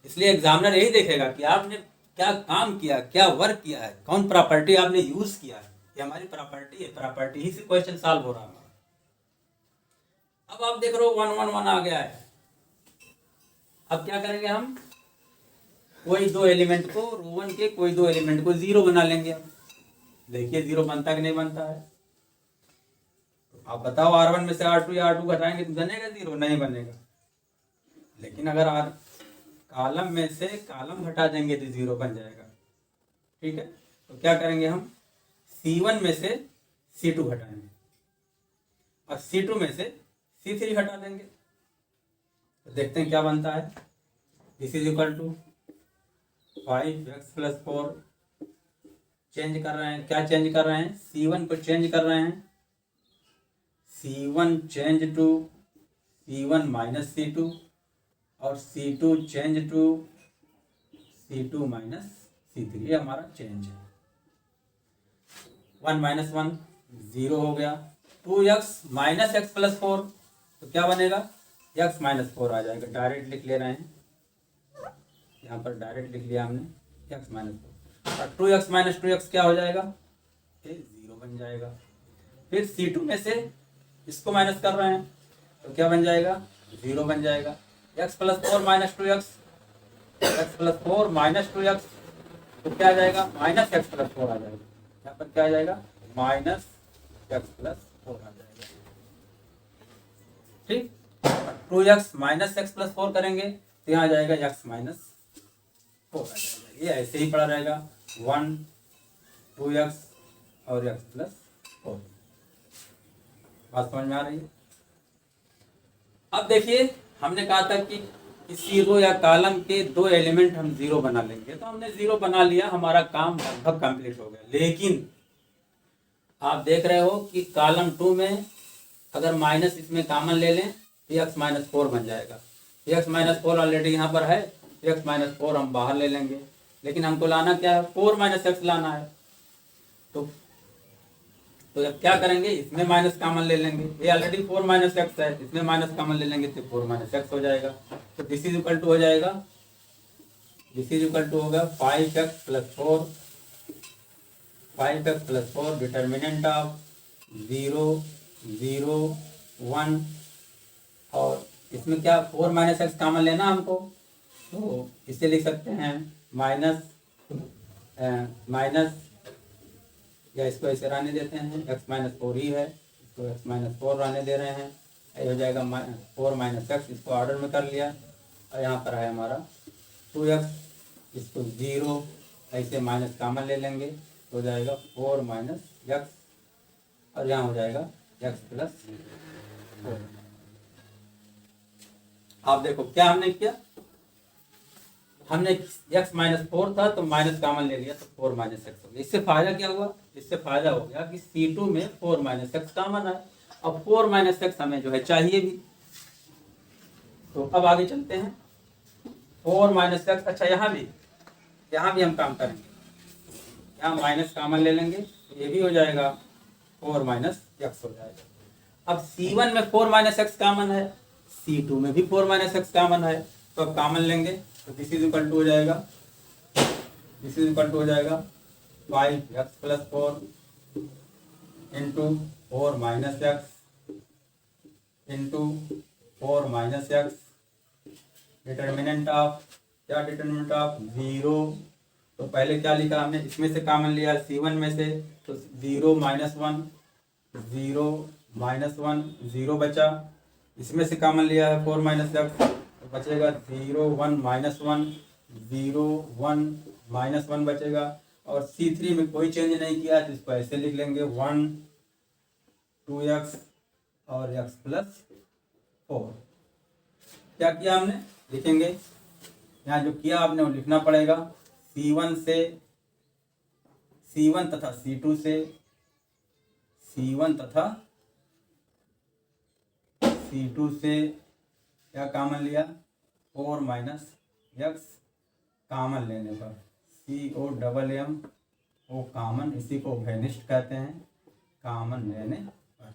इसलिए एग्जामिनर यही देखेगा कि आपने क्या काम किया, क्या वर्क किया है, कौन प्रॉपर्टी आपने यूज किया है। ये हमारी प्रॉपर्टी है, प्रॉपर्टी ही से क्वेश्चन सॉल्व हो रहा है हमारा। अब आप देख रहे हो 1 1 1 आ गया है। अब क्या करेंगे हम, कोई दो एलिमेंट को रो वन के कोई दो एलिमेंट को जीरो बना लेंगे। हम देखिए जीरो बनता कि नहीं बनता है। आप बताओ R1 में से R2 या R2 घटाएंगे तो बनेगा जीरो? नहीं बनेगा। लेकिन अगर कॉलम में से कॉलम हटा देंगे तो जीरो बन जाएगा। ठीक है, तो क्या करेंगे हम, C1 में से C2 हटाएंगे और C2 में से C3 हटा देंगे, तो देखते हैं क्या बनता है। This is equal to 5x+4 change कर रहे हैं। क्या चेंज कर रहे हैं? C1 को चेंज कर रहे हैं। C1 change to C1 minus C2 और C2 change to C2 minus C3। ये हमारा चेंज है। 1 - 1 0 हो गया। 2x माइनस x+4 तो क्या बनेगा? x - 4 आ जाएगा। डायरेक्ट लिख ले रहे हैं, यहाँ पर डायरेक्ट लिख लिया हमने x - 4 और 2x - 2x क्या हो जाएगा? ये 0 बन जाएगा। फिर C2 में से इसको माइनस कर रहे हैं तो क्या बन जाएगा? 0 बन जाएगा। x+4 - 2x, x+4 - 2x तो क्या आ जाएगा? -x+4 आ जाएगा। यहाँ पर क्या आ जाएगा? -x+4 आ जाएगा। ठीक, 2x -x+4 करेंगे तो यहाँ आ जाएगा x - 4 आ जाएगा। ये ऐसे ही पड़ा रहेगा 1 2x और x+4। बात समझ में आ रही है? अब देखिए हमने कहा था कि किसी रो या कॉलम के दो एलिमेंट हम जीरो बना लेंगे, तो हमने जीरो बना लिया, हमारा काम लगभग कंप्लीट हो गया। लेकिन आप देख रहे हो कि कॉलम 2 में अगर माइनस इसमें कॉमन ले लें तो x - 4 बन जाएगा। x - 4 ऑलरेडी यहाँ पर है, x - 4 हम बाहर ले लेंगे। लेकिन हमको लाना क्या है? 4 - x लाना है। तो अब क्या करेंगे, इसमें माइनस कॉमन ले लेंगे। ये ऑलरेडी 4 - x है, इसमें माइनस कॉमन ले लेंगे तो 4 - x हो जाएगा। तो दिस इज इक्वल टू हो जाएगा, दिस इज इक्वल टू होगा 5x+4 5x+4 डिटर्मिनेंट ऑफ 0 0 1 और इसमें क्या 4 - x कॉमन लेना हमको, तो इसे लिख सकते हैं माइनस या इसको ऐसे रहने देते हैं, x - 4 ही है, इसको x - 4 रहने दे रहे हैं। ये हो जाएगा 4 - x, इसको ऑर्डर में कर लिया और यहाँ पर है हमारा 2x, इसको 0 ऐसे माइनस कॉमन ले लेंगे तो हो जाएगा 4 - x और यहाँ हो जाएगा x+4। आप देखो क्या हमने किया, हमने x - 4 था तो माइनस कॉमन ले लिया तो 4 - x हो गया। इससे फायदा क्या हुआ? इससे फायदा हो गया कि C2 में 4 - x कॉमन है। अब 4 - x हमें जो है चाहिए भी। तो अब आगे चलते हैं। 4 - x, अच्छा यहाँ भी हम काम करेंगे। यहाँ माइनस कॉमन ले लेंगे तो ये भी हो जाएगा 4 - x हो जाएगा। अब C1 में 4 - x कॉमन है, C2 में भी 4 - x कॉमन है, तो अब कॉमन लेंगे तो दिस इज इक्वल टू हो जाएगा, दिस इज इक्वल टू हो जाएगा 5x+4 into 4 - x into 4 - x determinant of, क्या डिटर्मिनेंट ऑफ 0। तो पहले क्या लिखा हमने, इसमें से कॉमन लिया C1 में से, तो 0 - 1 0 - 1 0 बचा। इसमें से कॉमन लिया है 4 - x तो बचेगा 0 1 - 1 0 1 - 1 बचेगा। और C3 में कोई चेंज नहीं किया तो इसको ऐसे लिख लेंगे 1 2x और x+4। क्या किया हमने, लिखेंगे यहाँ जो किया आपने वो लिखना पड़ेगा। C1 से C1 तथा C2 से C1 तथा C2 से क्या कॉमन लिया, 4 माइनस एक्स कॉमन लेने पर, COMM वो कॉमन, इसी को वेनिस्ट कहते हैं कॉमन लेने पर।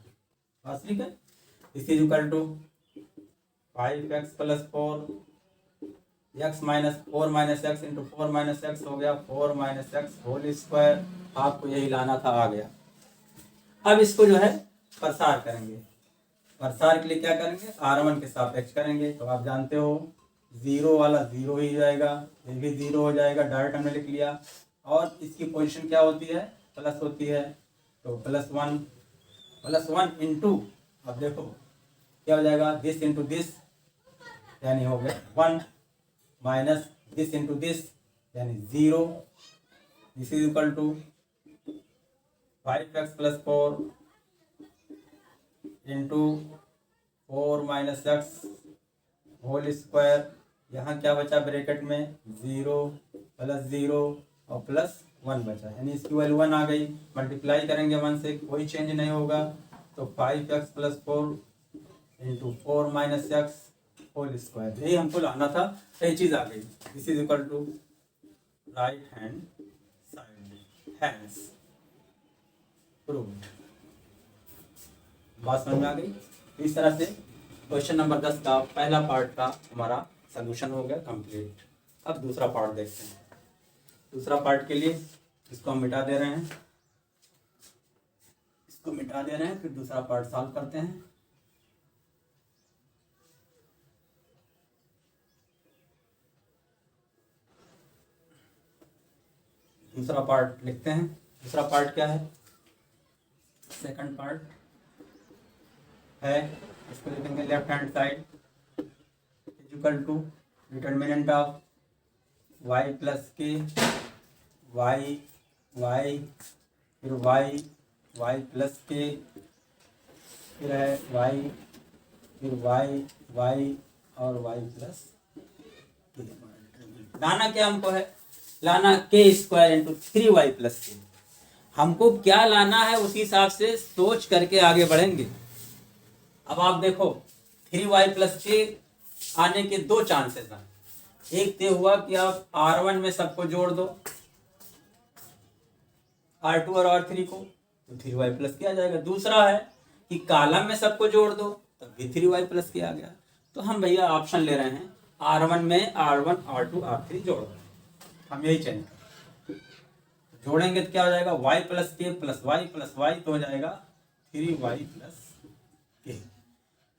बस ठीक है। This is equal to 5x plus 4 x minus 4 minus X into 4 minus X हो गया 4 माइनस एक्स होल स्क्वायर। आपको यही लाना था, आ गया। अब इसको जो है प्रसार करेंगे। प्रसार के लिए क्या करेंगे, R1 के सापेक्ष करेंगे। तो आप जानते हो 0 वाला 0 ही जाएगा, ये भी 0 हो जाएगा, डायरेक्ट हमने लिख लिया। और इसकी पोजीशन क्या होती है, प्लस होती है। तो प्लस वन इंटू, अब देखो क्या हो जाएगा, दिस इंटू दिस यानी हो गया 1 माइनस दिस इंटू दिस यानी 0। This is equal to 5x plus 4 into 4 minus X whole square. यहाँ क्या बचा ब्रैकेट में, 0 प्लस 0 और प्लस 1 बचा, यानी इसकी वैल्यू 1 आ गई। मल्टीप्लाई करेंगे 1 से, कोई चेंज नहीं होगा। तो 5x plus 4 into 4 minus X whole square, यही हमको लाना था, यही चीज़ आ गई। This is equal to right hand side, hence proved. बात समझ में आ गई। इस तरह से क्वेश्चन नंबर 10 का पहला पार्ट का हमारा सोल्यूशन हो गया कंप्लीट। अब दूसरा पार्ट देखते हैं। दूसरा पार्ट के लिए इसको हम मिटा दे रहे हैं, इसको मिटा दे रहे हैं, फिर दूसरा पार्ट सॉल्व करते हैं। दूसरा पार्ट लिखते हैं। दूसरा पार्ट क्या है, सेकंड पार्ट है, इसको लिखेंगे left hand side equal to determinant of y plus K, y फिर y प्लस के, फिर है y, फिर y और y प्लस के। लाना क्या हमको है, लाना के स्क्वायर इंटू 3y प्लस के। हमको क्या लाना है उसी हिसाब से सोच करके आगे बढ़ेंगे। अब आप देखो 3y प्लस के आने के दो चांसेस हैं। एक तो हुआ कि आप R1 में सबको जोड़ दो, R2 और R3 को, तो 3y प्लस के आ जाएगा। दूसरा है कि कॉलम में सबको जोड़ दो, तब भी 3y प्लस के आ गया। तो हम भैया ऑप्शन ले रहे हैं R1 में R1 R2 R3 जोड़ दो, हम यही चेंज करें। जोड़ेंगे तो क्या हो जाएगा, y प्लस के प्लस y तो हो जाएगा 3y प्लस के।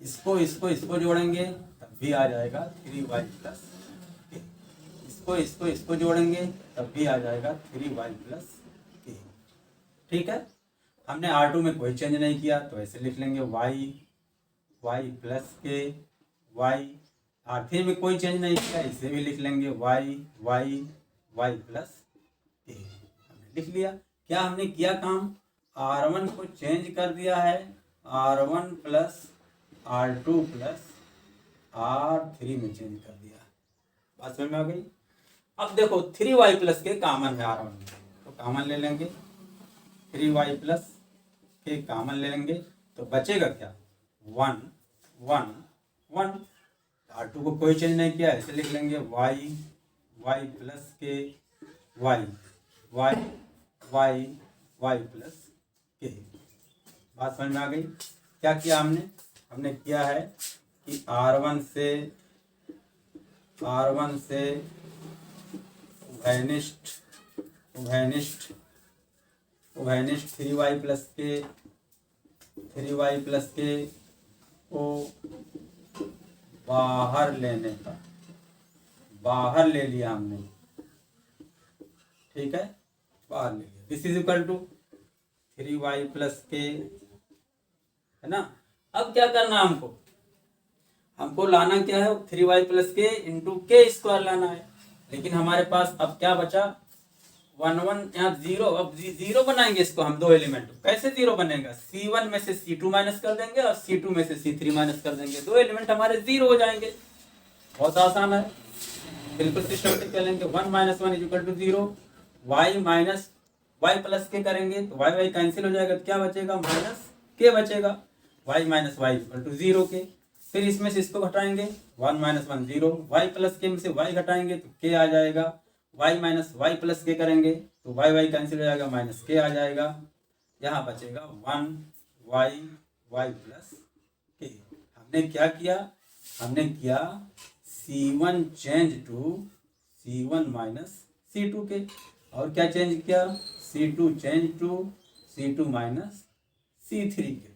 इसको जोड़ेंगे तब भी आ जाएगा 3y प्लस के। इसको जोड़ेंगे तब भी आ जाएगा 3y प्लस के। ठीक है। हमने R2 में कोई चेंज नहीं किया, तो ऐसे लिख लेंगे y plus K y। R3 में कोई चेंज नहीं किया, इसे भी लिख लेंगे y प्लस के। हमने लिख लिया। क्या हमने किया काम, R1 को चेंज कर दिया है R1 plus R2 plus R3 में चेंज कर दिया। बात समझ में आ गई। अब देखो 3y प्लस के कॉमन है R1 में, तो कॉमन ले लेंगे, 3y प्लस के कॉमन ले लेंगे, तो बचेगा क्या, 1 R2 को कोई चेंज नहीं किया, ऐसे लिख लेंगे y plus K y plus के। बात समझ में आ गई। क्या किया हमने किया है कि R1 से उभयनिष्ठ 3y प्लस के को बाहर ले लिया हमने। ठीक है, बाहर ले लिया। This is equal to 3y plus K, है ना। अब क्या करना हमको लाना क्या है, 3y प्लस के इंटू के स्क्वायर लाना है। लेकिन हमारे पास अब क्या बचा, 1 यहाँ 0। अब 0 बनाएंगे इसको हम, दो एलिमेंट। कैसे 0 बनेगा, C1 में से C2 माइनस कर देंगे और C2 में से C3 माइनस कर देंगे, दो एलिमेंट हमारे 0 हो जाएंगे। बहुत आसान है, बिल्कुल सिस्टमेटिक चलेंगे। 1 minus 1 is equal to 0। y plus के करेंगे तो y कैंसिल हो जाएगा, तो क्या बचेगा, माइनस के बचेगा। y minus y equal to 0 के। फिर इसमें से इसको घटाएंगे, 1 माइनस 1 0, वाई प्लस के में से वाई घटाएंगे तो के आ जाएगा, वाई माइनस वाई प्लस के करेंगे तो वाई वाई कैंसिल हो जाएगा, माइनस के आ जाएगा, यहाँ बचेगा 1 वाई वाई प्लस के। हमने क्या किया, हमने किया C1 change to C1 minus C2 के, और क्या चेंज किया, C2 change to C2 minus C3 के।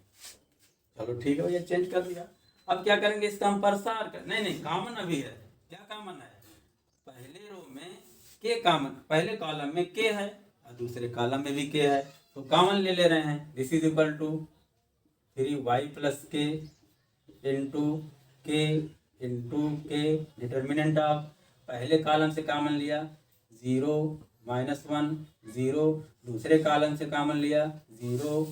चलो ठीक है भैया, चेंज कर दिया। अब क्या करेंगे, इसका हम प्रसार कर, नहीं कॉमन अभी है, क्या कॉमन है, पहले रो में के कॉमन, पहले कॉलम में के है और दूसरे कॉलम में भी के है, तो कॉमन ले रहे हैं। This is equal to 3y plus के इंटू के डिटर्मिनेंट ऑफ, पहले कॉलम से कॉमन लिया 0 माइनस 1 0, दूसरे कॉलम से कॉमन लिया 0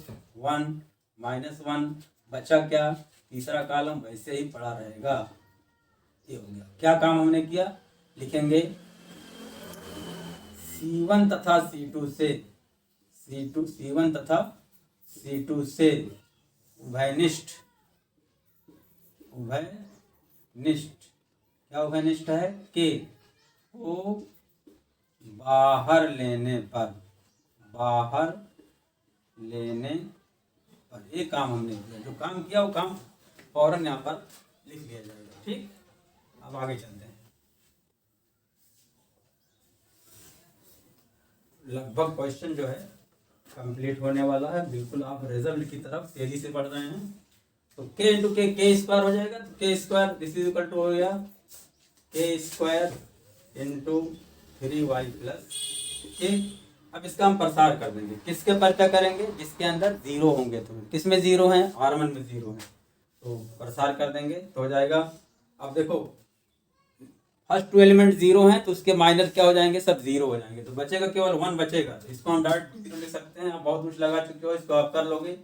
1 माइनस 1, बचा क्या, तीसरा कॉलम वैसे ही पड़ा रहेगा। ये हो गया, क्या काम हमने किया, लिखेंगे C1 तथा C2 से C1 तथा C2 से उभयनिष्ठ, क्या उभयनिष्ठ है, के को बाहर लेने पर, ये काम हमने किया, जो काम किया वो काम फौरन यहाँ पर लिख लिया जाएगा। ठीक, अब आगे चलते हैं। लगभग क्वेश्चन जो है कंप्लीट होने वाला है, बिल्कुल आप रिजल्ट की तरफ तेजी से बढ़ रहे हैं। तो के इंटू के स्क्वायर हो जाएगा, तो के square this is equal to हो गया के स्क्वायर इंटू 3y प्लस के। अब इसका हम प्रसार कर देंगे, किसके पर क्या करेंगे, जिसके अंदर 0 होंगे, तो किसमें 0 है, R1 में 0 है, तो प्रसार कर देंगे तो हो जाएगा। अब देखो फर्स्ट 2 एलिमेंट 0 हैं तो उसके माइनस क्या हो जाएंगे, सब 0 हो जाएंगे, तो बचेगा केवल 1 बचेगा, तो इसको हम डायरेक्ट 0 लिख सकते हैं। आप बहुत कुछ लगा चुके हो, इसको आप कर लोगे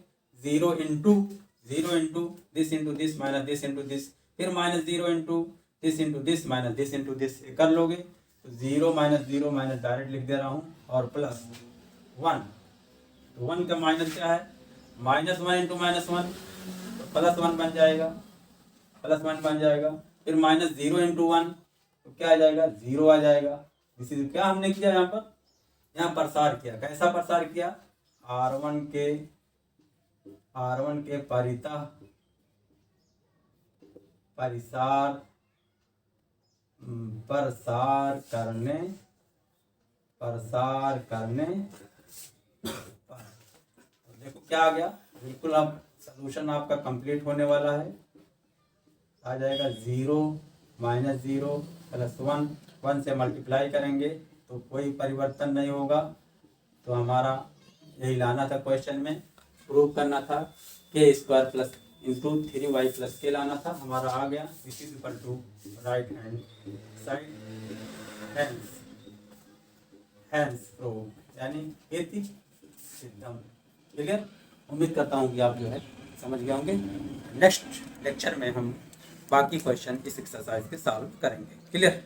0 into this minus this into this, फिर minus 0 into this minus this into this, कर लोगे तो 0 माइनस डायरेक्ट लिख दे रहा हूँ, और प्लस 1, तो 1 का माइनस क्या है, माइनस 1 इंटू माइनस 1 तो प्लस 1 बन जाएगा, फिर माइनस 0 इंटू 1 तो क्या आ जाएगा, 0 आ जाएगा। इसी क्या हमने किया, यहाँ प्रसार किया, कैसा प्रसार किया, R1 के परितः प्रसार करने पर, देखो क्या आ गया, बिल्कुल अब सलूशन आपका कंप्लीट होने वाला है। आ जाएगा 0 माइनस 0 प्लस 1 से मल्टीप्लाई करेंगे तो कोई परिवर्तन नहीं होगा, तो हमारा यही लाना था क्वेश्चन में, प्रूव करना था के square plus into 3y plus के लाना था, हमारा आ गया। This is equal to right hand side, hence prove, यानी इति सिद्धम। ठीक है, उम्मीद करता हूँ कि आप जो है समझ गए होंगे। नेक्स्ट लेक्चर में हम बाकी क्वेश्चन इस एक्सरसाइज के सॉल्व करेंगे। क्लियर।